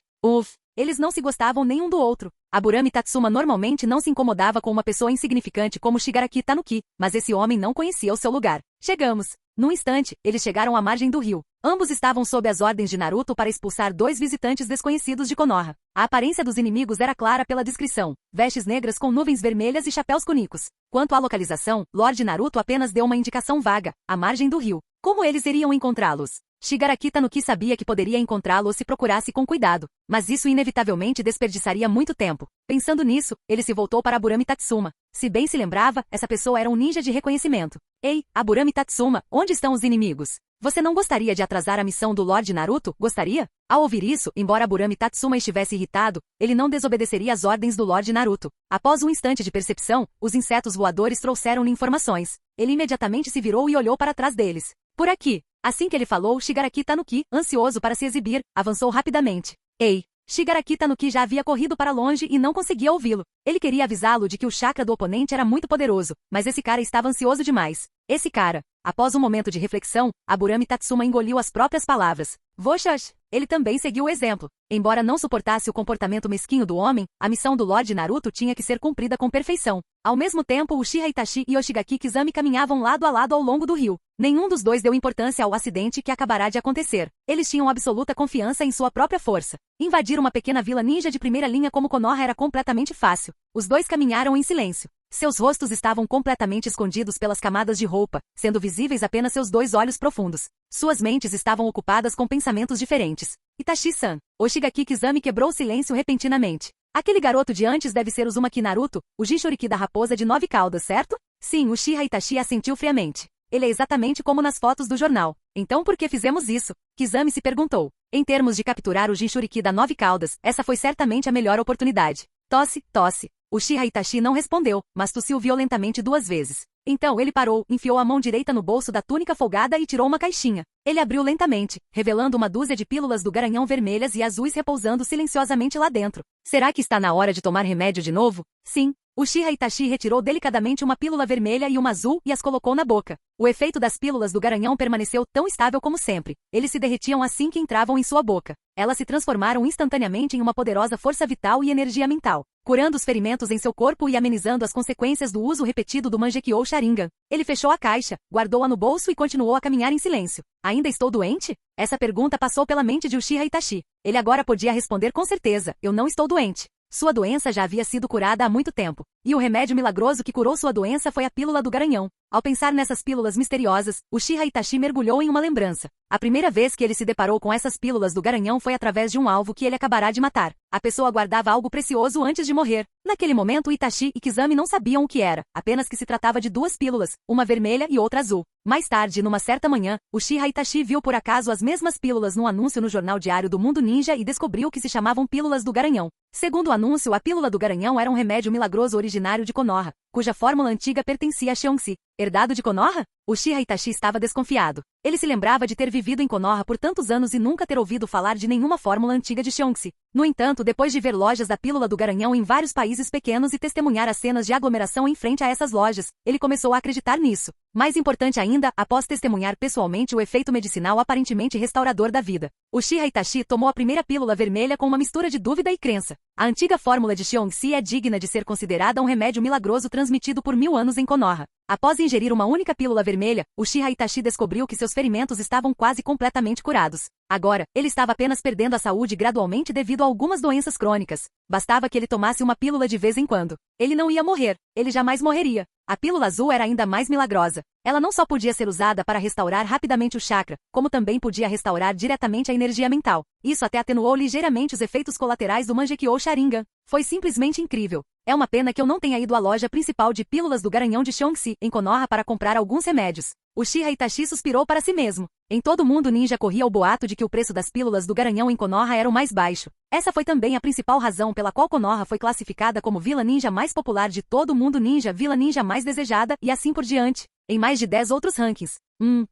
Eles não se gostavam nenhum do outro. Aburame Tatsuma normalmente não se incomodava com uma pessoa insignificante como Shigaraki Tanuki, mas esse homem não conhecia o seu lugar. Chegamos. Num instante, eles chegaram à margem do rio. Ambos estavam sob as ordens de Naruto para expulsar 2 visitantes desconhecidos de Konoha. A aparência dos inimigos era clara pela descrição: vestes negras com nuvens vermelhas e chapéus cônicos. Quanto à localização, Lord Naruto apenas deu uma indicação vaga: a margem do rio. Como eles iriam encontrá-los? Shigaraki Tanuki sabia que poderia encontrá-lo se procurasse com cuidado, mas isso inevitavelmente desperdiçaria muito tempo. Pensando nisso, ele se voltou para Aburame Tatsuma. Se bem se lembrava, essa pessoa era um ninja de reconhecimento. Ei, Aburame Tatsuma, onde estão os inimigos? Você não gostaria de atrasar a missão do Lord Naruto, gostaria? Ao ouvir isso, embora Aburame Tatsuma estivesse irritado, ele não desobedeceria às ordens do Lord Naruto. Após um instante de percepção, os insetos voadores trouxeram-lhe informações. Ele imediatamente se virou e olhou para trás deles. Por aqui. Assim que ele falou, Shigaraki Tanuki, ansioso para se exibir, avançou rapidamente. Ei! Shigaraki Tanuki já havia corrido para longe e não conseguia ouvi-lo. Ele queria avisá-lo de que o chakra do oponente era muito poderoso, mas esse cara estava ansioso demais. Esse cara. Após um momento de reflexão, Aburame Tatsuma engoliu as próprias palavras. Voxash! Ele também seguiu o exemplo. Embora não suportasse o comportamento mesquinho do homem, a missão do Lord Naruto tinha que ser cumprida com perfeição. Ao mesmo tempo, Uchiha Itachi e Yoshigaki Kizami caminhavam lado a lado ao longo do rio. Nenhum dos dois deu importância ao acidente que acabará de acontecer. Eles tinham absoluta confiança em sua própria força. Invadir uma pequena vila ninja de primeira linha como Konoha era completamente fácil. Os dois caminharam em silêncio. Seus rostos estavam completamente escondidos pelas camadas de roupa, sendo visíveis apenas seus 2 olhos profundos. Suas mentes estavam ocupadas com pensamentos diferentes. Itachi-san. Oshigaki Kizami quebrou o silêncio repentinamente. Aquele garoto de antes deve ser Uzumaki Naruto, o Jinchuriki da raposa de 9 caudas, certo? Sim, Uchiha Itachi assentiu friamente. Ele é exatamente como nas fotos do jornal. Então por que fizemos isso? Kizami se perguntou. Em termos de capturar o Jinchuriki da 9 caudas, essa foi certamente a melhor oportunidade. Tosse, tosse. Uchiha Itachi não respondeu, mas tossiu violentamente 2 vezes. Então ele parou, enfiou a mão direita no bolso da túnica folgada e tirou uma caixinha. Ele abriu lentamente, revelando uma dúzia de pílulas do garanhão vermelhas e azuis repousando silenciosamente lá dentro. Será que está na hora de tomar remédio de novo? Sim. Uchiha Itachi retirou delicadamente uma pílula vermelha e uma azul e as colocou na boca. O efeito das pílulas do garanhão permaneceu tão estável como sempre. Eles se derretiam assim que entravam em sua boca. Elas se transformaram instantaneamente em uma poderosa força vital e energia mental, curando os ferimentos em seu corpo e amenizando as consequências do uso repetido do Mangekyou Sharingan. Ele fechou a caixa, guardou-a no bolso e continuou a caminhar em silêncio. Ainda estou doente? Essa pergunta passou pela mente de Uchiha Itachi. Ele agora podia responder com certeza: eu não estou doente. Sua doença já havia sido curada há muito tempo, e o remédio milagroso que curou sua doença foi a pílula do garanhão. Ao pensar nessas pílulas misteriosas, Uchiha Itachi mergulhou em uma lembrança. A primeira vez que ele se deparou com essas pílulas do garanhão foi através de um alvo que ele acabará de matar. A pessoa guardava algo precioso antes de morrer. Naquele momento, Itachi e Kizami não sabiam o que era, apenas que se tratava de 2 pílulas, uma vermelha e outra azul. Mais tarde, numa certa manhã, Uchiha Itachi viu por acaso as mesmas pílulas num anúncio no jornal diário do Mundo Ninja e descobriu que se chamavam pílulas do garanhão. Segundo o anúncio, a pílula do garanhão era um remédio milagroso originário de Konoha, cuja fórmula antiga pertencia a Sheongsi. Herdado de Konoha? Uchiha Itachi estava desconfiado. Ele se lembrava de ter vivido em Konoha por tantos anos e nunca ter ouvido falar de nenhuma fórmula antiga de Sheongsi. No entanto, depois de ver lojas da pílula do garanhão em vários países pequenos e testemunhar as cenas de aglomeração em frente a essas lojas, ele começou a acreditar nisso. Mais importante ainda, após testemunhar pessoalmente o efeito medicinal aparentemente restaurador da vida. Uchiha Itachi tomou a primeira pílula vermelha com uma mistura de dúvida e crença. A antiga fórmula de Sheongsi é digna de ser considerada um remédio milagroso transmitido por 1000 anos em Konoha. Após ingerir uma única pílula vermelha, Uchiha Itachi descobriu que seus ferimentos estavam quase completamente curados. Agora, ele estava apenas perdendo a saúde gradualmente devido a algumas doenças crônicas. Bastava que ele tomasse uma pílula de vez em quando. Ele não ia morrer. Ele jamais morreria. A pílula azul era ainda mais milagrosa. Ela não só podia ser usada para restaurar rapidamente o chakra, como também podia restaurar diretamente a energia mental. Isso até atenuou ligeiramente os efeitos colaterais do Mangekyou Sharingan. Foi simplesmente incrível. É uma pena que eu não tenha ido à loja principal de pílulas do garanhão de Sheongsi, em Konoha, para comprar alguns remédios. Uchiha Itachi suspirou para si mesmo. Em todo o mundo ninja corria o boato de que o preço das pílulas do garanhão em Konoha era o mais baixo. Essa foi também a principal razão pela qual Konoha foi classificada como vila ninja mais popular de todo o mundo ninja, vila ninja mais desejada e assim por diante. Em mais de 10 outros rankings.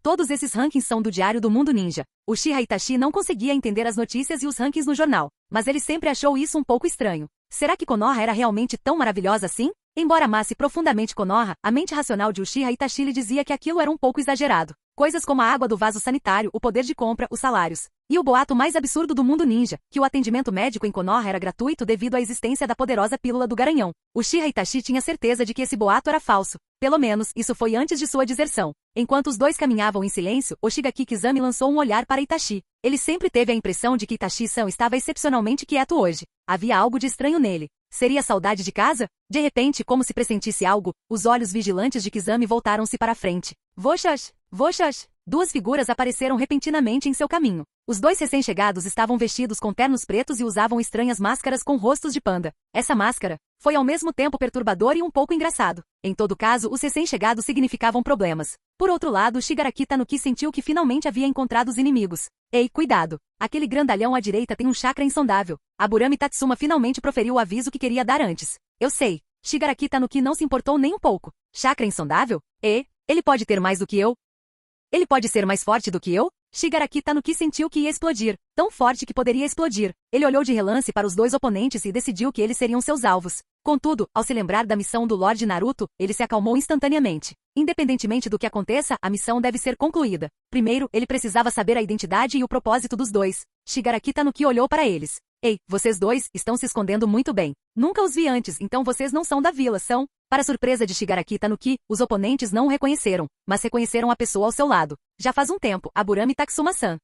Todos esses rankings são do Diário do Mundo Ninja. Uchiha Itachi não conseguia entender as notícias e os rankings no jornal, mas ele sempre achou isso um pouco estranho. Será que Konoha era realmente tão maravilhosa assim? Embora amasse profundamente Konoha, a mente racional de Uchiha Itachi lhe dizia que aquilo era um pouco exagerado. Coisas como a água do vaso sanitário, o poder de compra, os salários. E o boato mais absurdo do mundo ninja, que o atendimento médico em Konoha era gratuito devido à existência da poderosa pílula do Garanhão. Uchiha Itachi tinha certeza de que esse boato era falso. Pelo menos, isso foi antes de sua deserção. Enquanto os dois caminhavam em silêncio, Oshigaki Kizami lançou um olhar para Itachi. Ele sempre teve a impressão de que Itachi-san estava excepcionalmente quieto hoje. Havia algo de estranho nele. Seria saudade de casa? De repente, como se pressentisse algo, os olhos vigilantes de Kizami voltaram-se para a frente. Voshas! Voshas! Duas figuras apareceram repentinamente em seu caminho. Os dois recém-chegados estavam vestidos com ternos pretos e usavam estranhas máscaras com rostos de panda. Essa máscara foi ao mesmo tempo perturbador e um pouco engraçado. Em todo caso, os recém-chegados significavam problemas. Por outro lado, Shigaraki Tanuki sentiu que finalmente havia encontrado os inimigos. Ei, cuidado! Aquele grandalhão à direita tem um chakra insondável. Aburame Tatsuma finalmente proferiu o aviso que queria dar antes. Eu sei. Shigaraki Tanuki não se importou nem um pouco. Chakra insondável? Ele pode ter mais do que eu? Ele pode ser mais forte do que eu? Shigaraki Tanuki sentiu que ia explodir, tão forte que poderia explodir. Ele olhou de relance para os dois oponentes e decidiu que eles seriam seus alvos. Contudo, ao se lembrar da missão do Lorde Naruto, ele se acalmou instantaneamente. Independentemente do que aconteça, a missão deve ser concluída. Primeiro, ele precisava saber a identidade e o propósito dos dois. Shigaraki Tanuki olhou para eles. Ei, vocês dois estão se escondendo muito bem. Nunca os vi antes, então vocês não são da vila, são? Para surpresa de Shigaraki Tanuki, os oponentes não o reconheceram, mas reconheceram a pessoa ao seu lado. Já faz um tempo, Aburame Tatsuma-san.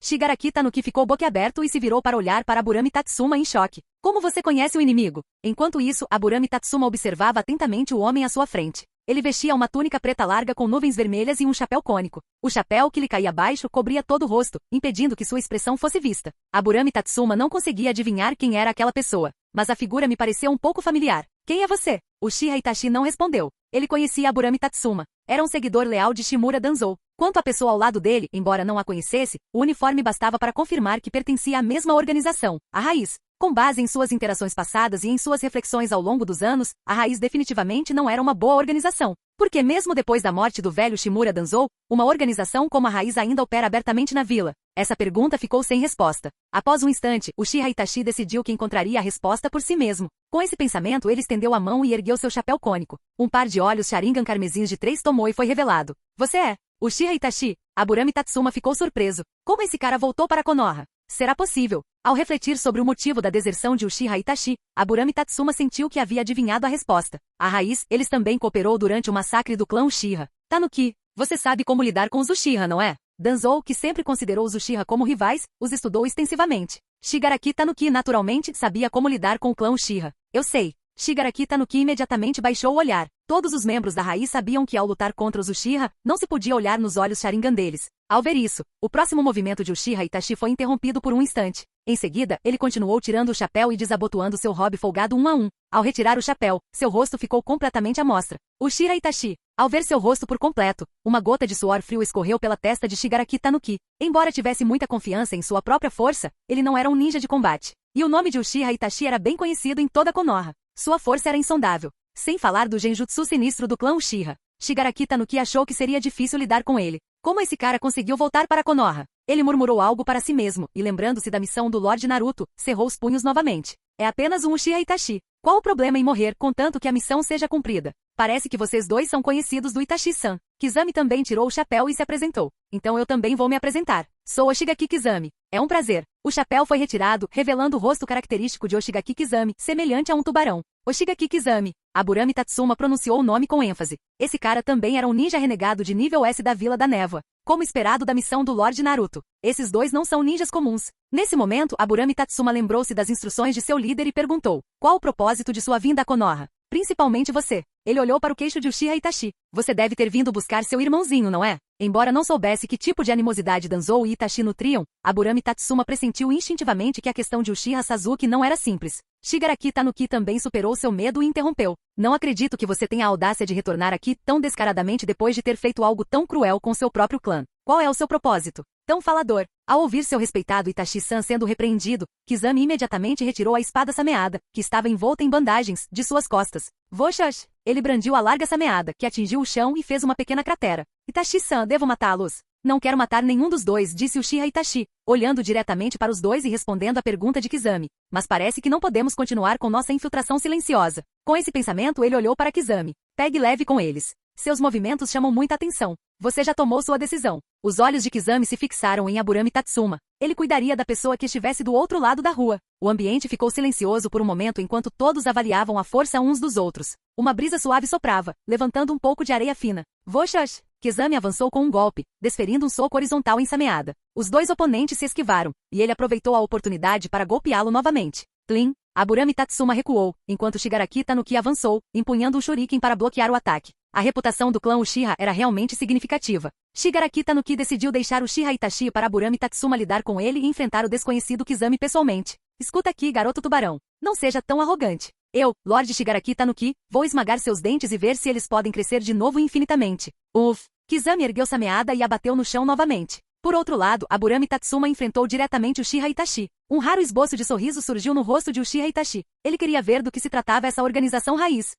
Shigaraki Tanuki ficou boquiaberto e se virou para olhar para Aburame Tatsuma em choque. Como você conhece o inimigo? Enquanto isso, Aburame Tatsuma observava atentamente o homem à sua frente. Ele vestia uma túnica preta larga com nuvens vermelhas e um chapéu cônico. O chapéu que lhe caía abaixo cobria todo o rosto, impedindo que sua expressão fosse vista. Aburame Tatsuma não conseguia adivinhar quem era aquela pessoa, mas a figura me pareceu um pouco familiar. Quem é você? Uchiha Itachi não respondeu. Ele conhecia Aburame Tatsuma. Era um seguidor leal de Shimura Danzou. Quanto à pessoa ao lado dele, embora não a conhecesse, o uniforme bastava para confirmar que pertencia à mesma organização, a Raiz. Com base em suas interações passadas e em suas reflexões ao longo dos anos, a Raiz definitivamente não era uma boa organização. Porque mesmo depois da morte do velho Shimura Danzou, uma organização como a Raiz ainda opera abertamente na vila? Essa pergunta ficou sem resposta. Após um instante, Uchiha Itachi decidiu que encontraria a resposta por si mesmo. Com esse pensamento, ele estendeu a mão e ergueu seu chapéu cônico. Um par de olhos Sharingan carmesins de 3 tomou e foi revelado. Você é Uchiha Itachi. Aburame Tatsuma ficou surpreso. Como esse cara voltou para Konoha? Será possível? Ao refletir sobre o motivo da deserção de Uchiha Itachi, Aburame Tatsuma sentiu que havia adivinhado a resposta. A Raiz, eles também cooperou durante o massacre do clã Uchiha. Tanuki, você sabe como lidar com os Uchiha, não é? Danzou, que sempre considerou os Uchiha como rivais, os estudou extensivamente. Shigaraki Tanuki naturalmente sabia como lidar com o clã Uchiha. Eu sei. Shigaraki Tanuki imediatamente baixou o olhar. Todos os membros da Raiz sabiam que ao lutar contra os Uchiha, não se podia olhar nos olhos Sharingan deles. Ao ver isso, o próximo movimento de Uchiha Itachi foi interrompido por um instante. Em seguida, ele continuou tirando o chapéu e desabotoando seu hobby folgado um a um. Ao retirar o chapéu, seu rosto ficou completamente à mostra. Uchiha Itachi. Ao ver seu rosto por completo, uma gota de suor frio escorreu pela testa de Shigaraki Tanuki. Embora tivesse muita confiança em sua própria força, ele não era um ninja de combate. E o nome de Uchiha Itachi era bem conhecido em toda Konoha. Sua força era insondável. Sem falar do genjutsu sinistro do clã Uchiha. Shigaraki Tanuki achou que seria difícil lidar com ele. Como esse cara conseguiu voltar para Konoha? Ele murmurou algo para si mesmo, e lembrando-se da missão do Lorde Naruto, cerrou os punhos novamente. É apenas um Uchiha Itachi. Qual o problema em morrer, contanto que a missão seja cumprida? Parece que vocês dois são conhecidos do Itachi-san. Kizami também tirou o chapéu e se apresentou. Então eu também vou me apresentar. Sou Oshigaki Kizami. É um prazer. O chapéu foi retirado, revelando o rosto característico de Oshigaki Kizami, semelhante a um tubarão. Oshigaki Kizami. Aburame Tatsuma pronunciou o nome com ênfase. Esse cara também era um ninja renegado de nível S da Vila da Névoa, como esperado da missão do Lorde Naruto. Esses dois não são ninjas comuns. Nesse momento, Aburame Tatsuma lembrou-se das instruções de seu líder e perguntou: qual o propósito de sua vinda a Konoha? Principalmente você. Ele olhou para o queixo de Uchiha Itachi. Você deve ter vindo buscar seu irmãozinho, não é? Embora não soubesse que tipo de animosidade Danzou e Itachi nutriam, Aburame Tatsuma pressentiu instintivamente que a questão de Uchiha Sasuke não era simples. Shigaraki Tanuki também superou seu medo e interrompeu. Não acredito que você tenha a audácia de retornar aqui tão descaradamente depois de ter feito algo tão cruel com seu próprio clã. Qual é o seu propósito? Tão falador. Ao ouvir seu respeitado Itachi-san sendo repreendido, Kizami imediatamente retirou a espada sameada, que estava envolta em bandagens, de suas costas. Voshas! Ele brandiu a larga sameada, que atingiu o chão e fez uma pequena cratera. Itachi-san, devo matá-los? Não quero matar nenhum dos dois, disse Uchiha Itachi, olhando diretamente para os dois e respondendo à pergunta de Kizami. Mas parece que não podemos continuar com nossa infiltração silenciosa. Com esse pensamento ele olhou para Kizami. Pegue leve com eles. Seus movimentos chamam muita atenção. Você já tomou sua decisão. Os olhos de Kizami se fixaram em Aburame Tatsuma. Ele cuidaria da pessoa que estivesse do outro lado da rua. O ambiente ficou silencioso por um momento enquanto todos avaliavam a força uns dos outros. Uma brisa suave soprava, levantando um pouco de areia fina. Voxas! Kizami avançou com um golpe, desferindo um soco horizontal em Sameada. Os dois oponentes se esquivaram, e ele aproveitou a oportunidade para golpeá-lo novamente. Tlim! Aburame Tatsuma recuou, enquanto Shigaraki Tanuki avançou, empunhando um shuriken para bloquear o ataque. A reputação do clã Uchiha era realmente significativa. Shigaraki Tanuki decidiu deixar Uchiha Itachi para Aburame Tatsuma lidar com ele e enfrentar o desconhecido Kizami pessoalmente. Escuta aqui, garoto tubarão. Não seja tão arrogante. Eu, Lorde Shigaraki Tanuki, vou esmagar seus dentes e ver se eles podem crescer de novo infinitamente. Uff! Kizami ergueu Sameada e a bateu no chão novamente. Por outro lado, Aburame Tatsuma enfrentou diretamente Uchiha Itachi. Um raro esboço de sorriso surgiu no rosto de Uchiha Itachi. Ele queria ver do que se tratava essa organização raiz.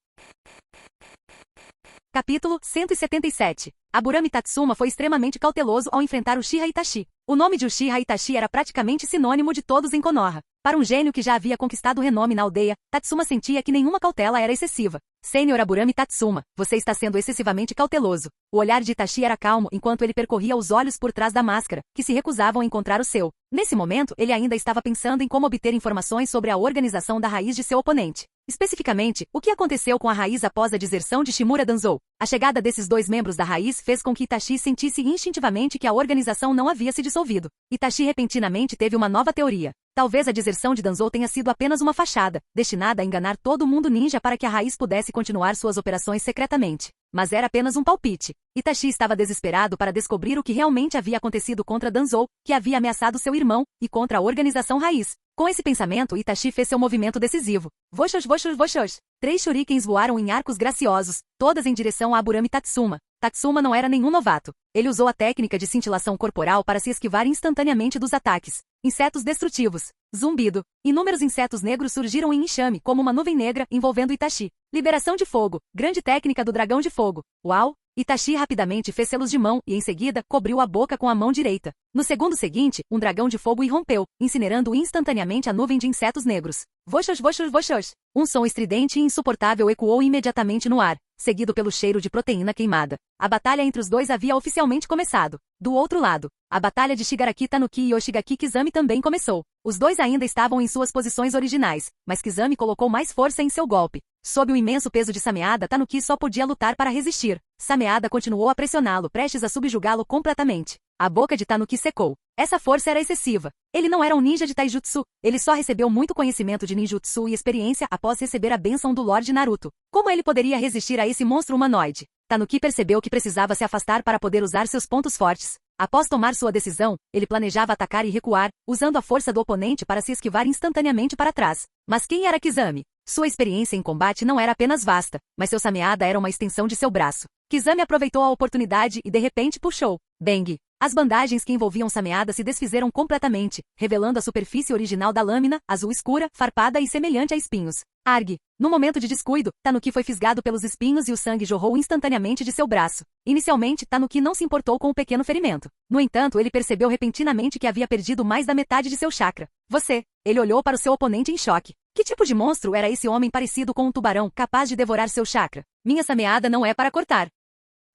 Capítulo 177. Aburame Tatsuma foi extremamente cauteloso ao enfrentar Uchiha Itachi. O nome de Uchiha Itachi era praticamente sinônimo de todos em Konoha. Para um gênio que já havia conquistado renome na aldeia, Tatsuma sentia que nenhuma cautela era excessiva. Senhor Aburame Tatsuma, você está sendo excessivamente cauteloso. O olhar de Itachi era calmo enquanto ele percorria os olhos por trás da máscara, que se recusavam a encontrar o seu. Nesse momento, ele ainda estava pensando em como obter informações sobre a organização da raiz de seu oponente. Especificamente, o que aconteceu com a raiz após a deserção de Shimura Danzou. A chegada desses dois membros da raiz fez com que Itachi sentisse instintivamente que a organização não havia se dissolvido. Itachi repentinamente teve uma nova teoria. Talvez a deserção de Danzou tenha sido apenas uma fachada, destinada a enganar todo mundo ninja para que a raiz pudesse continuar suas operações secretamente. Mas era apenas um palpite. Itachi estava desesperado para descobrir o que realmente havia acontecido contra Danzou, que havia ameaçado seu irmão, e contra a organização raiz. Com esse pensamento, Itachi fez seu movimento decisivo. Voxos, voxos, voxos. 3 shurikens voaram em arcos graciosos, todas em direção a Aburame Tatsuma. Tatsuma não era nenhum novato. Ele usou a técnica de cintilação corporal para se esquivar instantaneamente dos ataques. Insetos destrutivos. Zumbido. Inúmeros insetos negros surgiram em enxame como uma nuvem negra envolvendo Itachi. Liberação de fogo. Grande técnica do dragão de fogo. Uau! Itachi rapidamente fez selos de mão e, em seguida, cobriu a boca com a mão direita. No segundo seguinte, um dragão de fogo irrompeu, incinerando instantaneamente a nuvem de insetos negros. Voxos, voxos, voxos. Um som estridente e insuportável ecoou imediatamente no ar, seguido pelo cheiro de proteína queimada. A batalha entre os dois havia oficialmente começado. Do outro lado, a batalha de Shigaraki Tanuki e Yoshigaki Kizami também começou. Os dois ainda estavam em suas posições originais, mas Kizami colocou mais força em seu golpe. Sob o imenso peso de Sameada, Tanuki só podia lutar para resistir. Sameada continuou a pressioná-lo, prestes a subjugá-lo completamente. A boca de Tanuki secou. Essa força era excessiva. Ele não era um ninja de taijutsu. Ele só recebeu muito conhecimento de ninjutsu e experiência após receber a bênção do Lorde Naruto. Como ele poderia resistir a esse monstro humanoide? Tanuki percebeu que precisava se afastar para poder usar seus pontos fortes. Após tomar sua decisão, ele planejava atacar e recuar, usando a força do oponente para se esquivar instantaneamente para trás. Mas quem era Kizami? Sua experiência em combate não era apenas vasta, mas seu Sameada era uma extensão de seu braço. Kizami aproveitou a oportunidade e de repente puxou. Bang! As bandagens que envolviam Sameada se desfizeram completamente, revelando a superfície original da lâmina, azul escura, farpada e semelhante a espinhos. Arg! No momento de descuido, Tanuki foi fisgado pelos espinhos e o sangue jorrou instantaneamente de seu braço. Inicialmente, Tanuki não se importou com o pequeno ferimento. No entanto, ele percebeu repentinamente que havia perdido mais da metade de seu chakra. Você! Ele olhou para o seu oponente em choque. Que tipo de monstro era esse homem parecido com um tubarão, capaz de devorar seu chakra? Minha Sameada não é para cortar.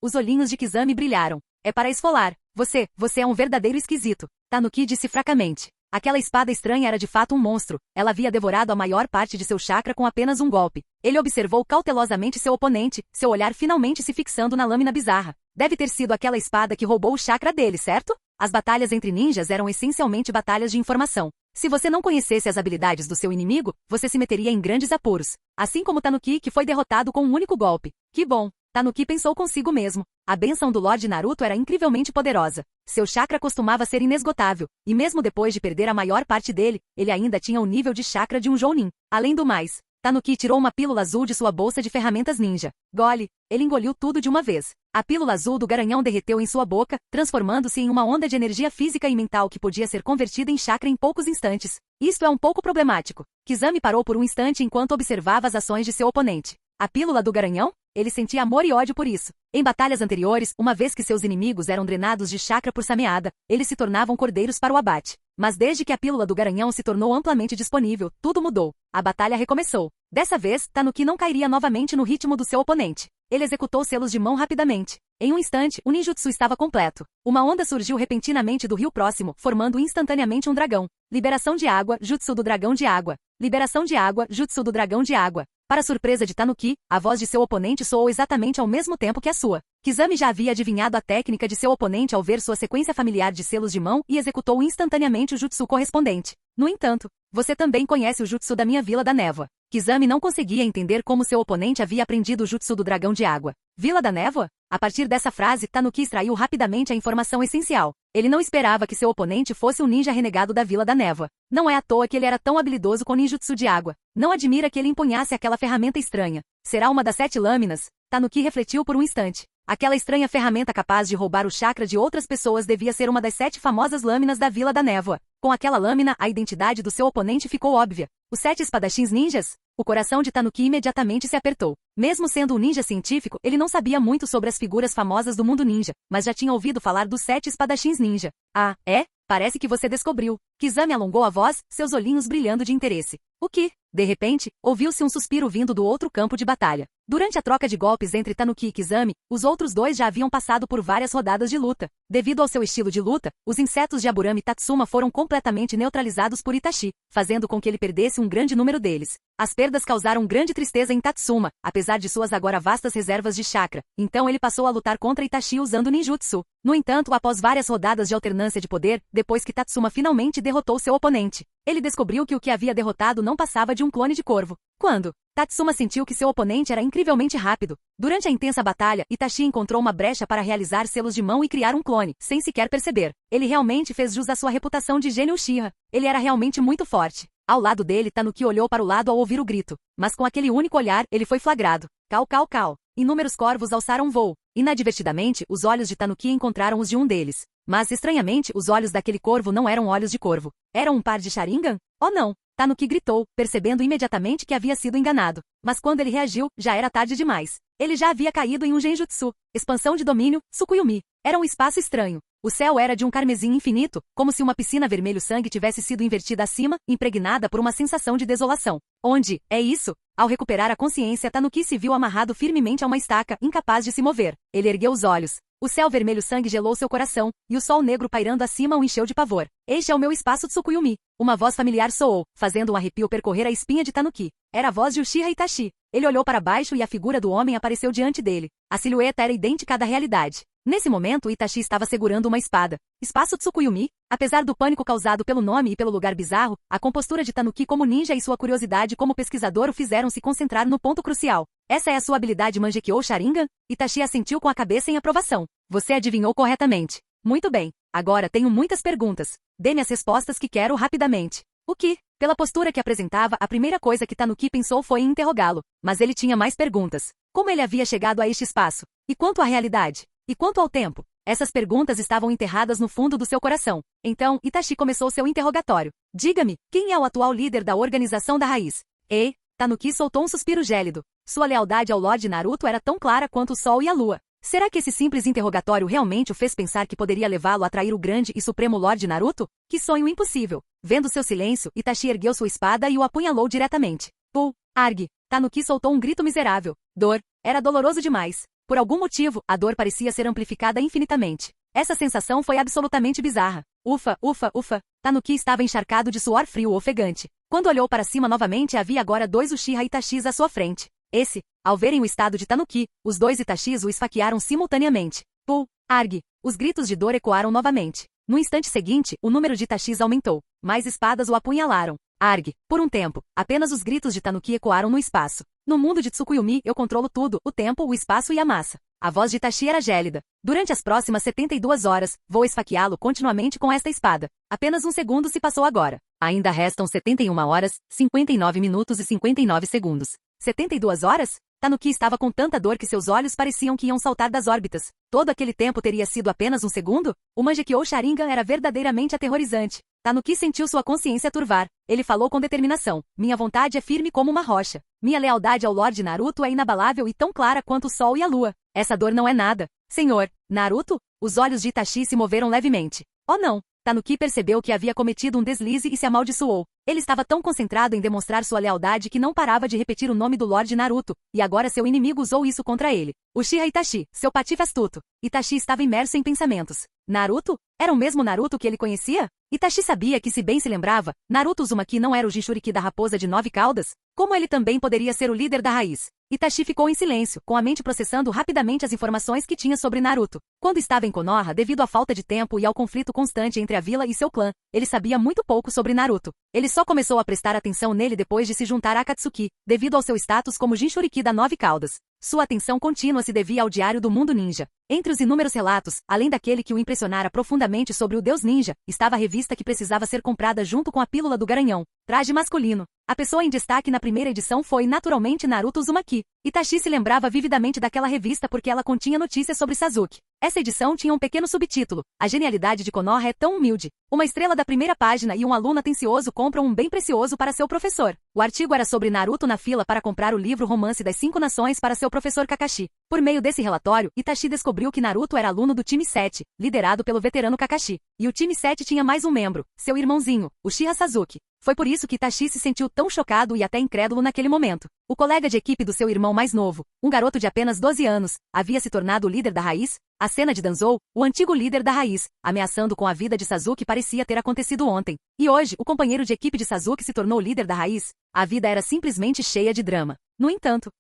Os olhinhos de Kizami brilharam. É para esfolar. Você é um verdadeiro esquisito. Tanuki disse fracamente. Aquela espada estranha era de fato um monstro. Ela havia devorado a maior parte de seu chakra com apenas um golpe. Ele observou cautelosamente seu oponente, seu olhar finalmente se fixando na lâmina bizarra. Deve ter sido aquela espada que roubou o chakra dele, certo? As batalhas entre ninjas eram essencialmente batalhas de informação. Se você não conhecesse as habilidades do seu inimigo, você se meteria em grandes apuros. Assim como Tanuki, que foi derrotado com um único golpe. Que bom! Tanuki pensou consigo mesmo. A bênção do Lorde Naruto era incrivelmente poderosa. Seu chakra costumava ser inesgotável, e mesmo depois de perder a maior parte dele, ele ainda tinha o nível de chakra de um Jounin. Além do mais, Tanuki tirou uma pílula azul de sua bolsa de ferramentas ninja. Gole! Ele engoliu tudo de uma vez. A pílula azul do garanhão derreteu em sua boca, transformando-se em uma onda de energia física e mental que podia ser convertida em chakra em poucos instantes. Isto é um pouco problemático. Kizami parou por um instante enquanto observava as ações de seu oponente. A pílula do garanhão? Ele sentia amor e ódio por isso. Em batalhas anteriores, uma vez que seus inimigos eram drenados de chakra por sameada, eles se tornavam cordeiros para o abate. Mas desde que a pílula do garanhão se tornou amplamente disponível, tudo mudou. A batalha recomeçou. Dessa vez, Tanuki não cairia novamente no ritmo do seu oponente. Ele executou selos de mão rapidamente. Em um instante, o ninjutsu estava completo. Uma onda surgiu repentinamente do rio próximo, formando instantaneamente um dragão. Liberação de água, jutsu do dragão de água. Liberação de água, jutsu do dragão de água. Para surpresa de Tanuki, a voz de seu oponente soou exatamente ao mesmo tempo que a sua. Kizami já havia adivinhado a técnica de seu oponente ao ver sua sequência familiar de selos de mão e executou instantaneamente o jutsu correspondente. No entanto, você também conhece o jutsu da minha Vila da Névoa. Kizami não conseguia entender como seu oponente havia aprendido o jutsu do dragão de água. Vila da Névoa? A partir dessa frase, Tanuki extraiu rapidamente a informação essencial. Ele não esperava que seu oponente fosse um ninja renegado da Vila da Névoa. Não é à toa que ele era tão habilidoso com ninjutsu de água. Não admira que ele empunhasse aquela ferramenta estranha. Será uma das 7 lâminas? Tanuki refletiu por um instante. Aquela estranha ferramenta capaz de roubar o chakra de outras pessoas devia ser uma das 7 famosas lâminas da Vila da Névoa. Com aquela lâmina, a identidade do seu oponente ficou óbvia. Os 7 espadachins ninjas? O coração de Tanuki imediatamente se apertou. Mesmo sendo um ninja científico, ele não sabia muito sobre as figuras famosas do mundo ninja, mas já tinha ouvido falar dos 7 espadachins ninja. Ah, é? Parece que você descobriu. Kizami alongou a voz, seus olhinhos brilhando de interesse. O que? De repente, ouviu-se um suspiro vindo do outro campo de batalha. Durante a troca de golpes entre Tanuki e Kizami, os outros dois já haviam passado por várias rodadas de luta. Devido ao seu estilo de luta, os insetos de Aburame Tatsuma foram completamente neutralizados por Itachi, fazendo com que ele perdesse um grande número deles. As perdas causaram grande tristeza em Tatsuma, apesar de suas agora vastas reservas de chakra. Então ele passou a lutar contra Itachi usando ninjutsu. No entanto, após várias rodadas de alternância de poder, depois que Tatsuma finalmente derrotou seu oponente, ele descobriu que o que havia derrotado não passava de um clone de corvo. Quando Tatsuma sentiu que seu oponente era incrivelmente rápido. Durante a intensa batalha, Itachi encontrou uma brecha para realizar selos de mão e criar um clone, sem sequer perceber. Ele realmente fez jus à sua reputação de gênio Uchiha. Ele era realmente muito forte. Ao lado dele, Tanuki olhou para o lado ao ouvir o grito. Mas com aquele único olhar, ele foi flagrado. Cal, cal, cal. Inúmeros corvos alçaram voo. Inadvertidamente, os olhos de Tanuki encontraram os de um deles. Mas, estranhamente, os olhos daquele corvo não eram olhos de corvo. Eram um par de Sharingan? Oh não! Tanuki gritou, percebendo imediatamente que havia sido enganado. Mas quando ele reagiu, já era tarde demais. Ele já havia caído em um genjutsu. Expansão de domínio, Tsukuyomi. Era um espaço estranho. O céu era de um carmesim infinito, como se uma piscina vermelho-sangue tivesse sido invertida acima, impregnada por uma sensação de desolação. Onde? É isso? Ao recuperar a consciência, Tanuki se viu amarrado firmemente a uma estaca, incapaz de se mover. Ele ergueu os olhos. O céu vermelho-sangue gelou seu coração, e o sol negro pairando acima o encheu de pavor. Este é o meu espaço Tsukuyomi. Uma voz familiar soou, fazendo um arrepio percorrer a espinha de Tanuki. Era a voz de Uchiha Itachi. Ele olhou para baixo e a figura do homem apareceu diante dele. A silhueta era idêntica à da realidade. Nesse momento, Itachi estava segurando uma espada. Espaço Tsukuyomi? Apesar do pânico causado pelo nome e pelo lugar bizarro, a compostura de Tanuki como ninja e sua curiosidade como pesquisador o fizeram se concentrar no ponto crucial. Essa é a sua habilidade Mangekyou Sharingan? Itachi assentiu com a cabeça em aprovação. Você adivinhou corretamente. Muito bem. Agora tenho muitas perguntas. Dê-me as respostas que quero rapidamente. O que? Pela postura que apresentava, a primeira coisa que Tanuki pensou foi em interrogá-lo. Mas ele tinha mais perguntas. Como ele havia chegado a este espaço? E quanto à realidade? E quanto ao tempo? Essas perguntas estavam enterradas no fundo do seu coração. Então, Itachi começou seu interrogatório. Diga-me, quem é o atual líder da Organização da Raiz? E Tanuki soltou um suspiro gélido. Sua lealdade ao Lorde Naruto era tão clara quanto o sol e a lua. Será que esse simples interrogatório realmente o fez pensar que poderia levá-lo a trair o grande e supremo Lorde Naruto? Que sonho impossível! Vendo seu silêncio, Itachi ergueu sua espada e o apunhalou diretamente. Argue! Tanuki soltou um grito miserável. Dor. Era doloroso demais. Por algum motivo, a dor parecia ser amplificada infinitamente. Essa sensação foi absolutamente bizarra. Ufa, ufa, ufa. Tanuki estava encharcado de suor frio ofegante. Quando olhou para cima novamente, havia agora 2 Uchiha Itachis à sua frente. Ao verem o estado de Tanuki, os 2 Itachis o esfaquearam simultaneamente. Argue! Os gritos de dor ecoaram novamente. No instante seguinte, o número de Itachis aumentou. Mais espadas o apunhalaram. Argue! Por um tempo, apenas os gritos de Tanuki ecoaram no espaço. No mundo de Tsukuyomi, eu controlo tudo, o tempo, o espaço e a massa. A voz de Itachi era gélida. Durante as próximas 72 horas, vou esfaqueá-lo continuamente com esta espada. Apenas um segundo se passou agora. Ainda restam 71 horas, 59 minutos e 59 segundos. 72 horas? Tanuki estava com tanta dor que seus olhos pareciam que iam saltar das órbitas. Todo aquele tempo teria sido apenas um segundo? O Mangekyou Sharingan era verdadeiramente aterrorizante. Tanuki sentiu sua consciência turvar. Ele falou com determinação. Minha vontade é firme como uma rocha. Minha lealdade ao Lorde Naruto é inabalável e tão clara quanto o sol e a lua. Essa dor não é nada. Senhor, Naruto? Os olhos de Itachi se moveram levemente. Oh não! Tanuki percebeu que havia cometido um deslize e se amaldiçoou. Ele estava tão concentrado em demonstrar sua lealdade que não parava de repetir o nome do Lorde Naruto, e agora seu inimigo usou isso contra ele. Uchiha Itachi, seu patife astuto. Itachi estava imerso em pensamentos. Naruto? Era o mesmo Naruto que ele conhecia? Itachi sabia que, se bem se lembrava, Naruto Uzumaki não era o Jinchuriki da raposa de 9 caudas? Como ele também poderia ser o líder da raiz? Itachi ficou em silêncio, com a mente processando rapidamente as informações que tinha sobre Naruto. Quando estava em Konoha, devido à falta de tempo e ao conflito constante entre a vila e seu clã, ele sabia muito pouco sobre Naruto. Ele só começou a prestar atenção nele depois de se juntar a Akatsuki, devido ao seu status como Jinchuriki da 9 caudas. Sua atenção contínua se devia ao Diário do Mundo Ninja. Entre os inúmeros relatos, além daquele que o impressionara profundamente sobre o Deus Ninja, estava a revista que precisava ser comprada junto com a Pílula do Garanhão. Traje masculino. A pessoa em destaque na primeira edição foi, naturalmente, Naruto Uzumaki. Itachi se lembrava vividamente daquela revista porque ela continha notícias sobre Sasuke. Essa edição tinha um pequeno subtítulo: A genialidade de Konoha é tão humilde. Uma estrela da primeira página e um aluno atencioso compram um bem precioso para seu professor. O artigo era sobre Naruto na fila para comprar o livro Romance das 5 Nações para seu professor Kakashi. Por meio desse relatório, Itachi descobriu que Naruto era aluno do time 7, liderado pelo veterano Kakashi. E o time 7 tinha mais um membro, seu irmãozinho, Uchiha Sasuke. Foi por isso que Itachi se sentiu tão chocado e até incrédulo naquele momento. O colega de equipe do seu irmão mais novo, um garoto de apenas 12 anos, havia se tornado o líder da raiz? A cena de Danzou, o antigo líder da raiz, ameaçando com a vida de Sasuke, parecia ter acontecido ontem. E hoje, o companheiro de equipe de Sasuke se tornou o líder da raiz? A vida era simplesmente cheia de drama. No entanto,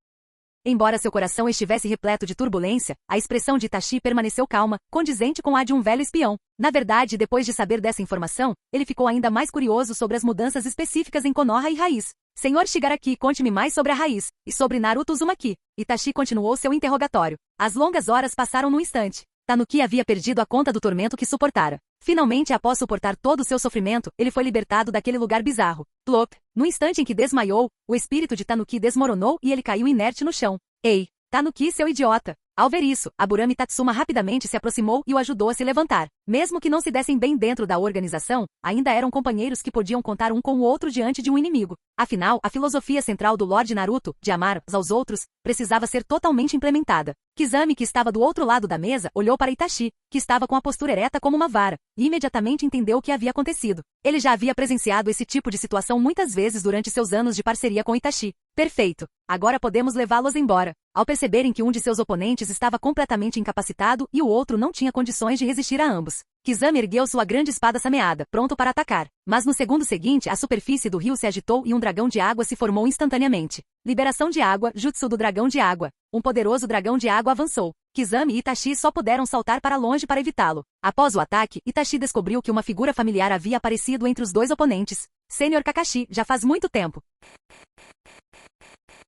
embora seu coração estivesse repleto de turbulência, a expressão de Itachi permaneceu calma, condizente com a de um velho espião. Na verdade, depois de saber dessa informação, ele ficou ainda mais curioso sobre as mudanças específicas em Konoha e Raiz. Senhor Shigaraki, conte-me mais sobre a Raiz, e sobre Naruto Uzumaki. Itachi continuou seu interrogatório. As longas horas passaram num instante. Tanuki havia perdido a conta do tormento que suportara. Finalmente, após suportar todo o seu sofrimento, ele foi libertado daquele lugar bizarro. Plop! No instante em que desmaiou, o espírito de Tanuki desmoronou e ele caiu inerte no chão. Ei, Tanuki, seu idiota! Ao ver isso, Aburame Tatsuma rapidamente se aproximou e o ajudou a se levantar. Mesmo que não se dessem bem dentro da organização, ainda eram companheiros que podiam contar um com o outro diante de um inimigo. Afinal, a filosofia central do Lorde Naruto, de amar uns aos outros, precisava ser totalmente implementada. Kizami, que estava do outro lado da mesa, olhou para Itachi, que estava com a postura ereta como uma vara, e imediatamente entendeu o que havia acontecido. Ele já havia presenciado esse tipo de situação muitas vezes durante seus anos de parceria com Itachi. Perfeito. Agora podemos levá-los embora. Ao perceberem que um de seus oponentes estava completamente incapacitado e o outro não tinha condições de resistir a ambos, Kizami ergueu sua grande espada sameada, pronto para atacar. Mas no segundo seguinte, a superfície do rio se agitou e um dragão de água se formou instantaneamente. Liberação de água, jutsu do dragão de água. Um poderoso dragão de água avançou. Kizami e Itachi só puderam saltar para longe para evitá-lo. Após o ataque, Itachi descobriu que uma figura familiar havia aparecido entre os dois oponentes. Sênior Kakashi, já faz muito tempo.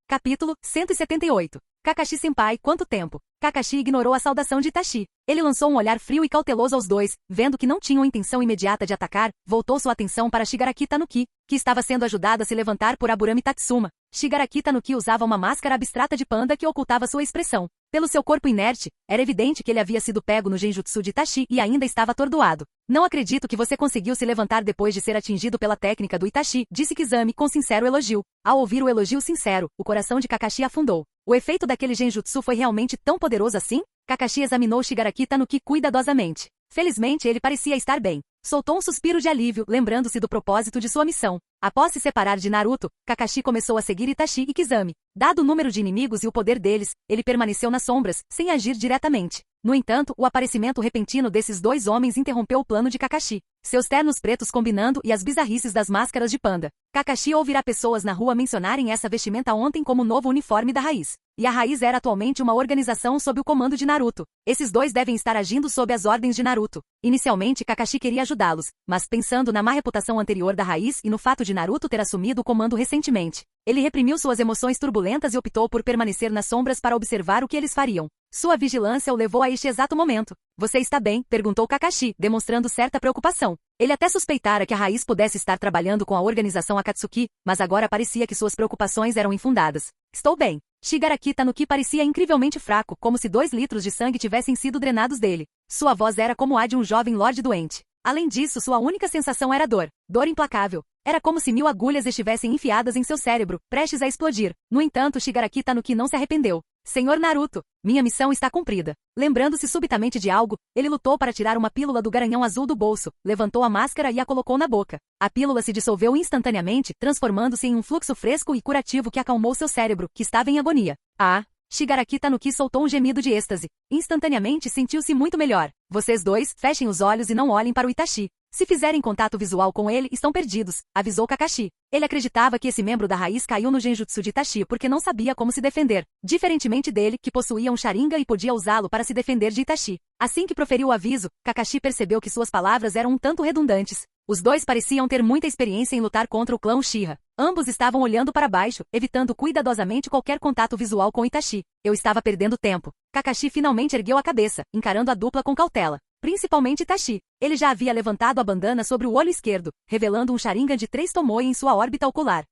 Capítulo 178. Kakashi-senpai, quanto tempo? Kakashi ignorou a saudação de Itachi. Ele lançou um olhar frio e cauteloso aos dois, vendo que não tinham intenção imediata de atacar, voltou sua atenção para Shigaraki Tanuki, que estava sendo ajudado a se levantar por Aburame Tatsuma. Shigaraki Tanuki usava uma máscara abstrata de panda que ocultava sua expressão. Pelo seu corpo inerte, era evidente que ele havia sido pego no genjutsu de Itachi e ainda estava atordoado. Não acredito que você conseguiu se levantar depois de ser atingido pela técnica do Itachi, disse Kizami com sincero elogio. Ao ouvir o elogio sincero, o coração de Kakashi afundou. O efeito daquele genjutsu foi realmente tão poderoso assim? Kakashi examinou Shigaraki Tanuki cuidadosamente. Felizmente ele parecia estar bem. Soltou um suspiro de alívio, lembrando-se do propósito de sua missão. Após se separar de Naruto, Kakashi começou a seguir Itachi e Kizami. Dado o número de inimigos e o poder deles, ele permaneceu nas sombras, sem agir diretamente. No entanto, o aparecimento repentino desses dois homens interrompeu o plano de Kakashi. Seus ternos pretos combinando e as bizarrices das máscaras de panda. Kakashi ouvirá pessoas na rua mencionarem essa vestimenta ontem como novo uniforme da Raiz. E a Raiz era atualmente uma organização sob o comando de Naruto. Esses dois devem estar agindo sob as ordens de Naruto. Inicialmente, Kakashi queria ajudá-los, mas pensando na má reputação anterior da Raiz e no fato de Naruto ter assumido o comando recentemente, ele reprimiu suas emoções turbulentas e optou por permanecer nas sombras para observar o que eles fariam. Sua vigilância o levou a este exato momento. Você está bem? Perguntou Kakashi, demonstrando certa preocupação. Ele até suspeitara que a Raiz pudesse estar trabalhando com a organização Akatsuki, mas agora parecia que suas preocupações eram infundadas. Estou bem. Shigaraki Tanuki parecia incrivelmente fraco, como se 2 litros de sangue tivessem sido drenados dele. Sua voz era como a de um jovem lorde doente. Além disso, sua única sensação era dor. Dor implacável. Era como se 1000 agulhas estivessem enfiadas em seu cérebro, prestes a explodir. No entanto, Shigaraki Tanuki não se arrependeu. Senhor Naruto, minha missão está cumprida. Lembrando-se subitamente de algo, ele lutou para tirar uma pílula do garanhão azul do bolso, levantou a máscara e a colocou na boca. A pílula se dissolveu instantaneamente, transformando-se em um fluxo fresco e curativo que acalmou seu cérebro, que estava em agonia. Ah! Shigaraki Tanuki soltou um gemido de êxtase. Instantaneamente sentiu-se muito melhor. Vocês dois, fechem os olhos e não olhem para o Itachi. Se fizerem contato visual com ele, estão perdidos, avisou Kakashi. Ele acreditava que esse membro da raiz caiu no genjutsu de Itachi porque não sabia como se defender, diferentemente dele, que possuía um Sharingan e podia usá-lo para se defender de Itachi. Assim que proferiu o aviso, Kakashi percebeu que suas palavras eram um tanto redundantes. Os dois pareciam ter muita experiência em lutar contra o clã Uchiha. Ambos estavam olhando para baixo, evitando cuidadosamente qualquer contato visual com Itachi. Eu estava perdendo tempo. Kakashi finalmente ergueu a cabeça, encarando a dupla com cautela. Principalmente Itachi. Ele já havia levantado a bandana sobre o olho esquerdo, revelando um Sharingan de 3 Tomoe em sua órbita ocular.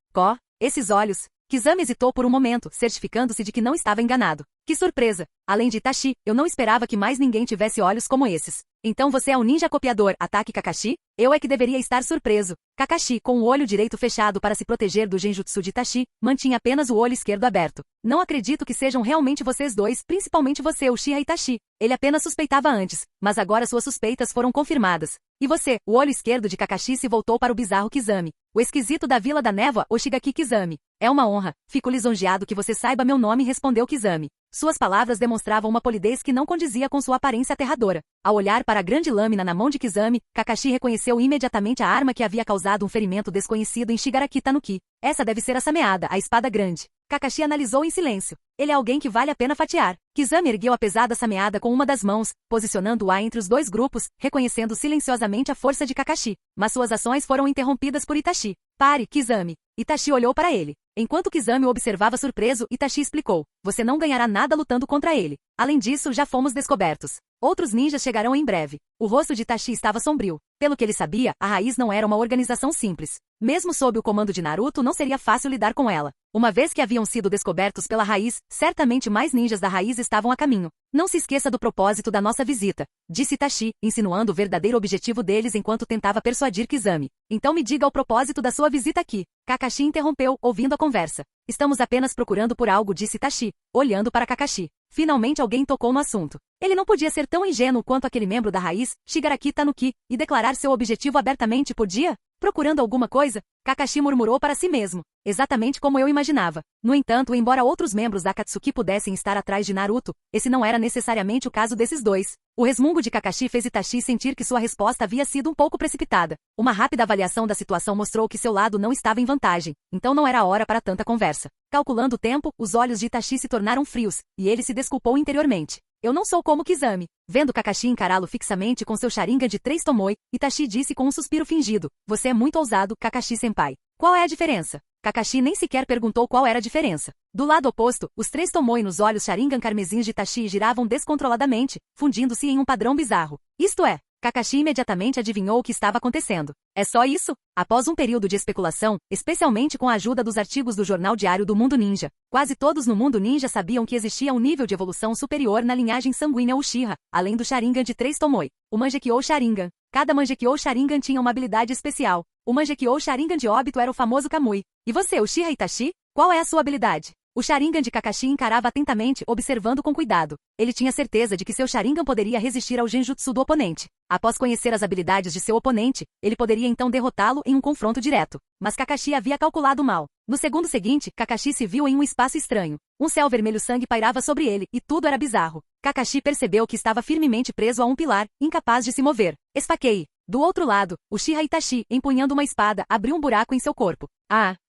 Esses olhos. Kizami hesitou por um momento, certificando-se de que não estava enganado. Que surpresa! Além de Itachi, eu não esperava que mais ninguém tivesse olhos como esses. Então você é um ninja copiador, ataque Kakashi? Eu é que deveria estar surpreso. Kakashi, com o olho direito fechado para se proteger do genjutsu de Itachi, mantinha apenas o olho esquerdo aberto. Não acredito que sejam realmente vocês dois, principalmente você, Uchiha Itachi. Ele apenas suspeitava antes, mas agora suas suspeitas foram confirmadas. E você, o olho esquerdo de Kakashi se voltou para o bizarro Kizami. O esquisito da Vila da Névoa, Oshigaki Kizami. É uma honra. Fico lisonjeado que você saiba meu nome, respondeu Kizami. Suas palavras demonstravam uma polidez que não condizia com sua aparência aterradora. Ao olhar para a grande lâmina na mão de Kizami, Kakashi reconheceu imediatamente a arma que havia causado um ferimento desconhecido em Shigaraki Tanuki. Essa deve ser a sameada, a espada grande. Kakashi analisou em silêncio. Ele é alguém que vale a pena fatiar. Kizami ergueu a pesada sameada com uma das mãos, posicionando-a entre os dois grupos, reconhecendo silenciosamente a força de Kakashi. Mas suas ações foram interrompidas por Itachi. Pare, Kizami. Itachi olhou para ele. Enquanto Kizami o observava surpreso, Itachi explicou. Você não ganhará nada lutando contra ele. Além disso, já fomos descobertos. Outros ninjas chegarão em breve. O rosto de Itachi estava sombrio. Pelo que ele sabia, a raiz não era uma organização simples. Mesmo sob o comando de Naruto, não seria fácil lidar com ela. Uma vez que haviam sido descobertos pela raiz, certamente mais ninjas da raiz estavam a caminho. Não se esqueça do propósito da nossa visita, disse Itachi, insinuando o verdadeiro objetivo deles enquanto tentava persuadir Kizami. Então me diga o propósito da sua visita aqui. Kakashi interrompeu, ouvindo a conversa. Estamos apenas procurando por algo, disse Itachi, olhando para Kakashi. Finalmente alguém tocou no assunto. Ele não podia ser tão ingênuo quanto aquele membro da raiz, Shigaraki Tanuki, e declarar seu objetivo abertamente, podia? Procurando alguma coisa? Kakashi murmurou para si mesmo. Exatamente como eu imaginava. No entanto, embora outros membros da Akatsuki pudessem estar atrás de Naruto, esse não era necessariamente o caso desses dois. O resmungo de Kakashi fez Itachi sentir que sua resposta havia sido um pouco precipitada. Uma rápida avaliação da situação mostrou que seu lado não estava em vantagem, então não era hora para tanta conversa. Calculando o tempo, os olhos de Itachi se tornaram frios, e ele se desculpou interiormente. Eu não sou como Kizami. Vendo Kakashi encará-lo fixamente com seu Sharingan de 3 Tomoe, Itachi disse com um suspiro fingido. Você é muito ousado, Kakashi-senpai. Qual é a diferença? Kakashi nem sequer perguntou qual era a diferença. Do lado oposto, os 3 Tomoe nos olhos Sharingan carmesins de Itachi giravam descontroladamente, fundindo-se em um padrão bizarro. Isto é, Kakashi imediatamente adivinhou o que estava acontecendo. É só isso? Após um período de especulação, especialmente com a ajuda dos artigos do Jornal Diário do Mundo Ninja, quase todos no mundo ninja sabiam que existia um nível de evolução superior na linhagem sanguínea Uchiha, além do Sharingan de 3 Tomoe. O Mangekyou Sharingan. Cada Mangekyou Sharingan tinha uma habilidade especial. O Mangekyou Sharingan de Obito era o famoso Kamui. E você, Uchiha Itachi? Qual é a sua habilidade? O Sharingan de Kakashi encarava atentamente, observando com cuidado. Ele tinha certeza de que seu Sharingan poderia resistir ao genjutsu do oponente. Após conhecer as habilidades de seu oponente, ele poderia então derrotá-lo em um confronto direto. Mas Kakashi havia calculado mal. No segundo seguinte, Kakashi se viu em um espaço estranho. Um céu vermelho sangue pairava sobre ele, e tudo era bizarro. Kakashi percebeu que estava firmemente preso a um pilar, incapaz de se mover. Esfaqueie. Do outro lado, Uchiha Itachi, empunhando uma espada, abriu um buraco em seu corpo.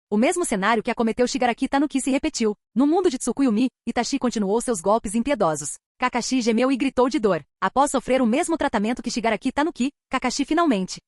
O mesmo cenário que acometeu Shigaraki Tanuki se repetiu. No mundo de Tsukuyomi, Itachi continuou seus golpes impiedosos. Kakashi gemeu e gritou de dor. Após sofrer o mesmo tratamento que Shigaraki Tanuki, Kakashi finalmente,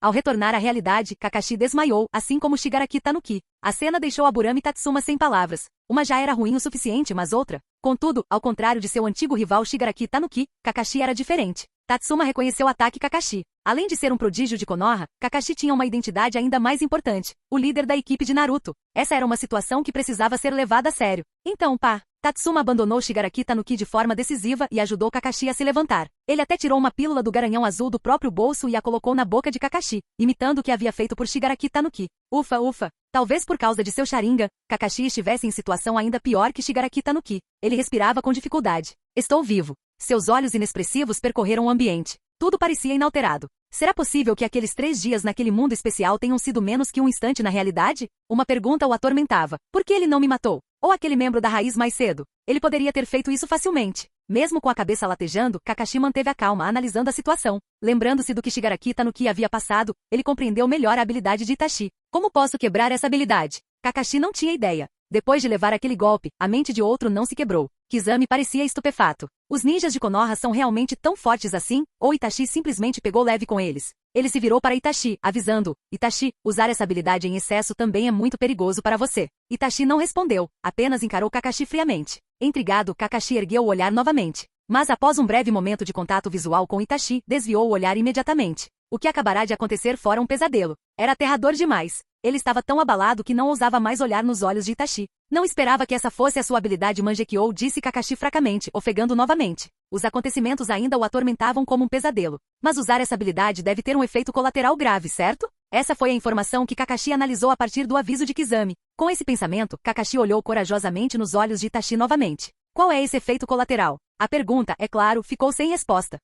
Ao retornar à realidade, Kakashi desmaiou, assim como Shigaraki Tanuki. A cena deixou Aburame Tatsuma sem palavras. Uma já era ruim o suficiente, mas outra. Contudo, ao contrário de seu antigo rival Shigaraki Tanuki, Kakashi era diferente. Tatsuma reconheceu o ataque Kakashi. Além de ser um prodígio de Konoha, Kakashi tinha uma identidade ainda mais importante, o líder da equipe de Naruto. Essa era uma situação que precisava ser levada a sério. Então, Tatsuma abandonou Shigaraki Tanuki de forma decisiva e ajudou Kakashi a se levantar. Ele até tirou uma pílula do garanhão azul do próprio bolso e a colocou na boca de Kakashi, imitando o que havia feito por Shigaraki Tanuki. Ufa, ufa. Talvez por causa de seu Sharingan, Kakashi estivesse em situação ainda pior que Shigaraki Tanuki. Ele respirava com dificuldade. Estou vivo. Seus olhos inexpressivos percorreram o ambiente. Tudo parecia inalterado. Será possível que aqueles 3 dias naquele mundo especial tenham sido menos que um instante na realidade? Uma pergunta o atormentava. Por que ele não me matou? Ou aquele membro da raiz mais cedo? Ele poderia ter feito isso facilmente. Mesmo com a cabeça latejando, Kakashi manteve a calma, analisando a situação. Lembrando-se do que Shigaraki Tanuki havia passado, ele compreendeu melhor a habilidade de Itachi. Como posso quebrar essa habilidade? Kakashi não tinha ideia. Depois de levar aquele golpe, a mente de outro não se quebrou. Kizami parecia estupefato. Os ninjas de Konoha são realmente tão fortes assim? Ou Itachi simplesmente pegou leve com eles? Ele se virou para Itachi, avisando: Itachi, usar essa habilidade em excesso também é muito perigoso para você. Itachi não respondeu, apenas encarou Kakashi friamente. Intrigado, Kakashi ergueu o olhar novamente. Mas após um breve momento de contato visual com Itachi, desviou o olhar imediatamente. O que acabará de acontecer fora um pesadelo. Era aterrador demais. Ele estava tão abalado que não ousava mais olhar nos olhos de Itachi. Não esperava que essa fosse a sua habilidade Mangekyou, disse Kakashi fracamente, ofegando novamente. Os acontecimentos ainda o atormentavam como um pesadelo. Mas usar essa habilidade deve ter um efeito colateral grave, certo? Essa foi a informação que Kakashi analisou a partir do aviso de Kizami. Com esse pensamento, Kakashi olhou corajosamente nos olhos de Itachi novamente. Qual é esse efeito colateral? A pergunta, é claro, ficou sem resposta.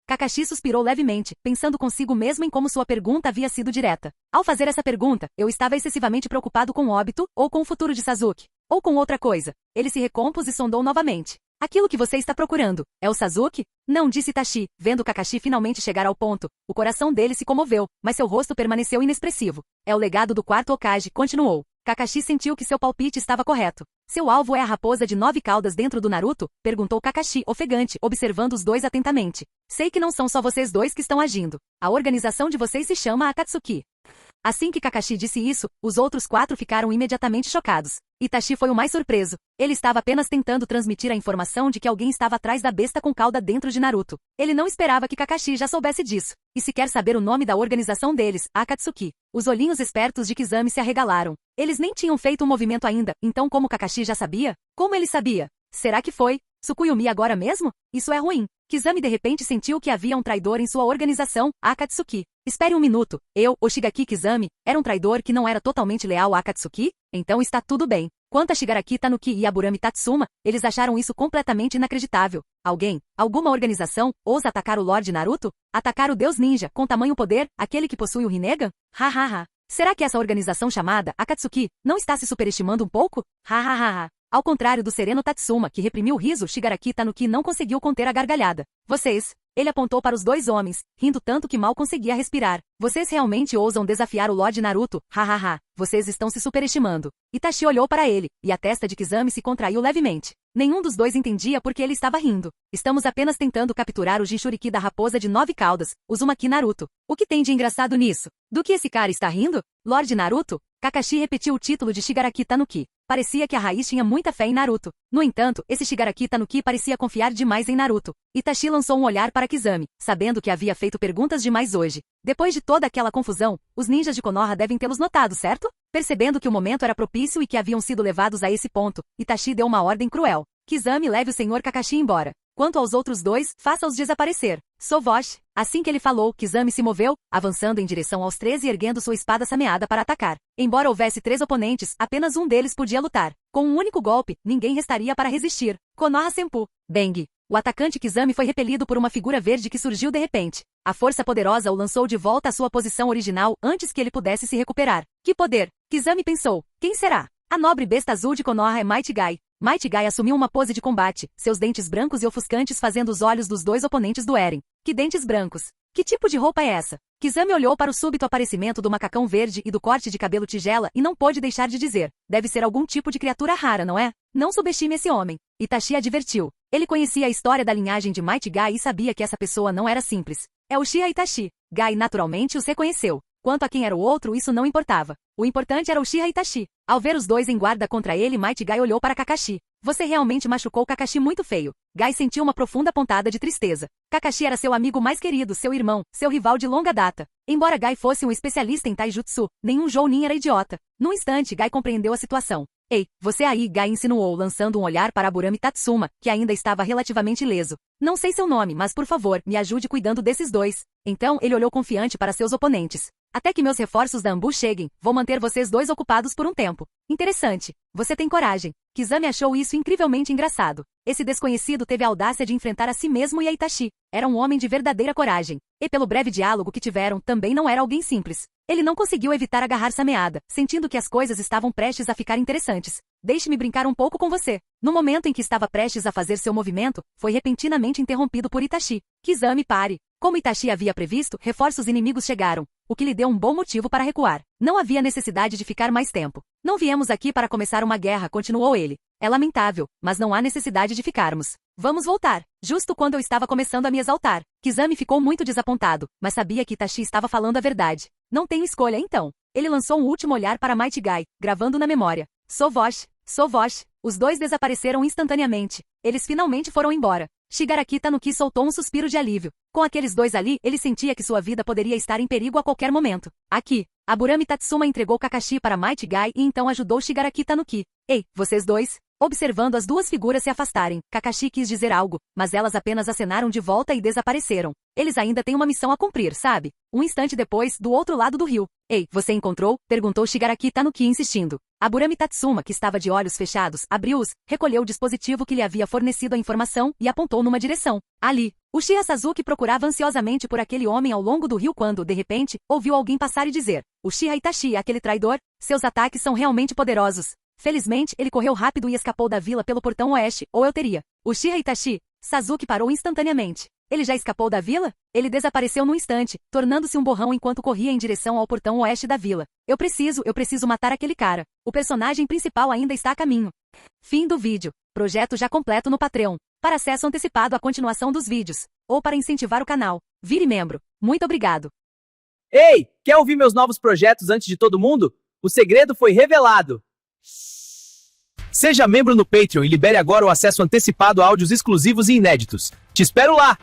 Kakashi suspirou levemente, pensando consigo mesmo em como sua pergunta havia sido direta. Ao fazer essa pergunta, eu estava excessivamente preocupado com o óbito, ou com o futuro de Sasuke, ou com outra coisa. Ele se recompôs e sondou novamente. Aquilo que você está procurando, é o Sasuke? Não, disse Itachi, vendo Kakashi finalmente chegar ao ponto. O coração dele se comoveu, mas seu rosto permaneceu inexpressivo. É o legado do quarto Hokage, continuou. Kakashi sentiu que seu palpite estava correto. Seu alvo é a raposa de 9 caudas dentro do Naruto? Perguntou Kakashi, ofegante, observando os dois atentamente. Sei que não são só vocês dois que estão agindo. A organização de vocês se chama Akatsuki. Assim que Kakashi disse isso, os outros 4 ficaram imediatamente chocados. Itachi foi o mais surpreso. Ele estava apenas tentando transmitir a informação de que alguém estava atrás da besta com cauda dentro de Naruto. Ele não esperava que Kakashi já soubesse disso. E se quer saber o nome da organização deles, Akatsuki. Os olhinhos espertos de Kizami se arregalaram. Eles nem tinham feito um movimento ainda, então como Kakashi já sabia? Como ele sabia? Será que foi Tsukuyomi agora mesmo? Isso é ruim. Kizami de repente sentiu que havia um traidor em sua organização, Akatsuki. Espere um minuto, o Shigaki Kizami, era um traidor que não era totalmente leal a Akatsuki? Então está tudo bem. Quanto a Shigaraki Tanuki e Aburami Tatsuma, eles acharam isso completamente inacreditável. Alguma organização, ousa atacar o Lorde Naruto? Atacar o Deus Ninja, com tamanho poder, aquele que possui o Rinnegan? Ha. Será que essa organização chamada Akatsuki não está se superestimando um pouco? Ha. Ao contrário do sereno Tatsuma, que reprimiu o riso, Shigaraki Tanuki não conseguiu conter a gargalhada. Ele apontou para os 2 homens, rindo tanto que mal conseguia respirar. Vocês realmente ousam desafiar o Lorde Naruto? Ha. Vocês estão se superestimando. Itachi olhou para ele, e a testa de Kizami se contraiu levemente. Nenhum dos dois entendia por que ele estava rindo. Estamos apenas tentando capturar o Jinchuriki da raposa de 9 caudas, Uzumaki Naruto. O que tem de engraçado nisso? Do que esse cara está rindo? Lorde Naruto? Kakashi repetiu o título de Shigaraki Tanuki. Parecia que a raiz tinha muita fé em Naruto. No entanto, esse Shigaraki Tanuki parecia confiar demais em Naruto. Itachi lançou um olhar para Kizami, sabendo que havia feito perguntas demais hoje. Depois de toda aquela confusão, os ninjas de Konoha devem tê-los notado, certo? Percebendo que o momento era propício e que haviam sido levados a esse ponto, Itachi deu uma ordem cruel. Kizami, leve o Sr. Kakashi embora. Quanto aos outros 2, faça-os desaparecer. Sovosh. Assim que ele falou, Kizami se moveu, avançando em direção aos 3 e erguendo sua espada sameada para atacar. Embora houvesse 3 oponentes, apenas um deles podia lutar. Com um único golpe, ninguém restaria para resistir. Konoha Senpu. Bang. O atacante Kizami foi repelido por uma figura verde que surgiu de repente. A força poderosa o lançou de volta à sua posição original antes que ele pudesse se recuperar. Que poder! Kizami pensou. Quem será? A nobre besta azul de Konoha é Might Guy. Might Guy assumiu uma pose de combate, seus dentes brancos e ofuscantes fazendo os olhos dos 2 oponentes do Eren. Que dentes brancos! Que tipo de roupa é essa? Kizami olhou para o súbito aparecimento do macacão verde e do corte de cabelo tigela e não pôde deixar de dizer. Deve ser algum tipo de criatura rara, não é? Não subestime esse homem. Itachi advertiu. Ele conhecia a história da linhagem de Might Guy e sabia que essa pessoa não era simples. É o Uchiha Itachi. Guy naturalmente os reconheceu. Quanto a quem era o outro, isso não importava. O importante era o Uchiha Itachi. Ao ver os 2 em guarda contra ele, Might Guy olhou para Kakashi. Você realmente machucou Kakashi muito feio. Gai sentiu uma profunda pontada de tristeza. Kakashi era seu amigo mais querido, seu irmão, seu rival de longa data. Embora Gai fosse um especialista em taijutsu, nenhum Jounin era idiota. Num instante, Gai compreendeu a situação. Ei, você aí, Gai insinuou, lançando um olhar para Aburame Tatsuma, que ainda estava relativamente ileso. Não sei seu nome, mas por favor, me ajude cuidando desses dois. Então, ele olhou confiante para seus oponentes. Até que meus reforços da Ambu cheguem, vou manter vocês dois ocupados por um tempo. Interessante. Você tem coragem. Kizami achou isso incrivelmente engraçado. Esse desconhecido teve a audácia de enfrentar a si mesmo e a Itachi. Era um homem de verdadeira coragem. E pelo breve diálogo que tiveram, também não era alguém simples. Ele não conseguiu evitar agarrar-se à meada, sentindo que as coisas estavam prestes a ficar interessantes. Deixe-me brincar um pouco com você. No momento em que estava prestes a fazer seu movimento, foi repentinamente interrompido por Itachi. Kizami, pare. Como Itachi havia previsto, reforços inimigos chegaram, o que lhe deu um bom motivo para recuar. Não havia necessidade de ficar mais tempo. Não viemos aqui para começar uma guerra, continuou ele. É lamentável, mas não há necessidade de ficarmos. Vamos voltar. Justo quando eu estava começando a me exaltar. Kizami ficou muito desapontado, mas sabia que Itachi estava falando a verdade. Não tenho escolha então. Ele lançou um último olhar para Might Guy, gravando na memória. Sou Vosh. Os dois desapareceram instantaneamente. Eles finalmente foram embora. Shigaraki Tanuki soltou um suspiro de alívio. Com aqueles dois ali, ele sentia que sua vida poderia estar em perigo a qualquer momento. Aqui, Aburame Tatsuma entregou Kakashi para Might Guy e então ajudou Shigaraki Tanuki. Ei, vocês dois? Observando as duas figuras se afastarem, Kakashi quis dizer algo, mas elas apenas acenaram de volta e desapareceram. Eles ainda têm uma missão a cumprir, sabe? Um instante depois, do outro lado do rio. Ei, você encontrou? Perguntou Shigaraki Tanuki insistindo. Aburame Tatsuma, que estava de olhos fechados, abriu-os, recolheu o dispositivo que lhe havia fornecido a informação e apontou numa direção. Ali, Uchiha Sasuke procurava ansiosamente por aquele homem ao longo do rio quando, de repente, ouviu alguém passar e dizer: Uchiha Itachi, aquele traidor? Seus ataques são realmente poderosos. Felizmente, ele correu rápido e escapou da vila pelo portão oeste, ou eu teria. Uchiha Itachi. Sasuke parou instantaneamente. Ele já escapou da vila? Ele desapareceu num instante, tornando-se um borrão enquanto corria em direção ao portão oeste da vila. Eu preciso matar aquele cara. O personagem principal ainda está a caminho. Fim do vídeo. Projeto já completo no Patreon. Para acesso antecipado à continuação dos vídeos, ou para incentivar o canal, vire membro. Muito obrigado. Ei, quer ouvir meus novos projetos antes de todo mundo? O segredo foi revelado. Seja membro no Patreon e libere agora o acesso antecipado a áudios exclusivos e inéditos. Te espero lá!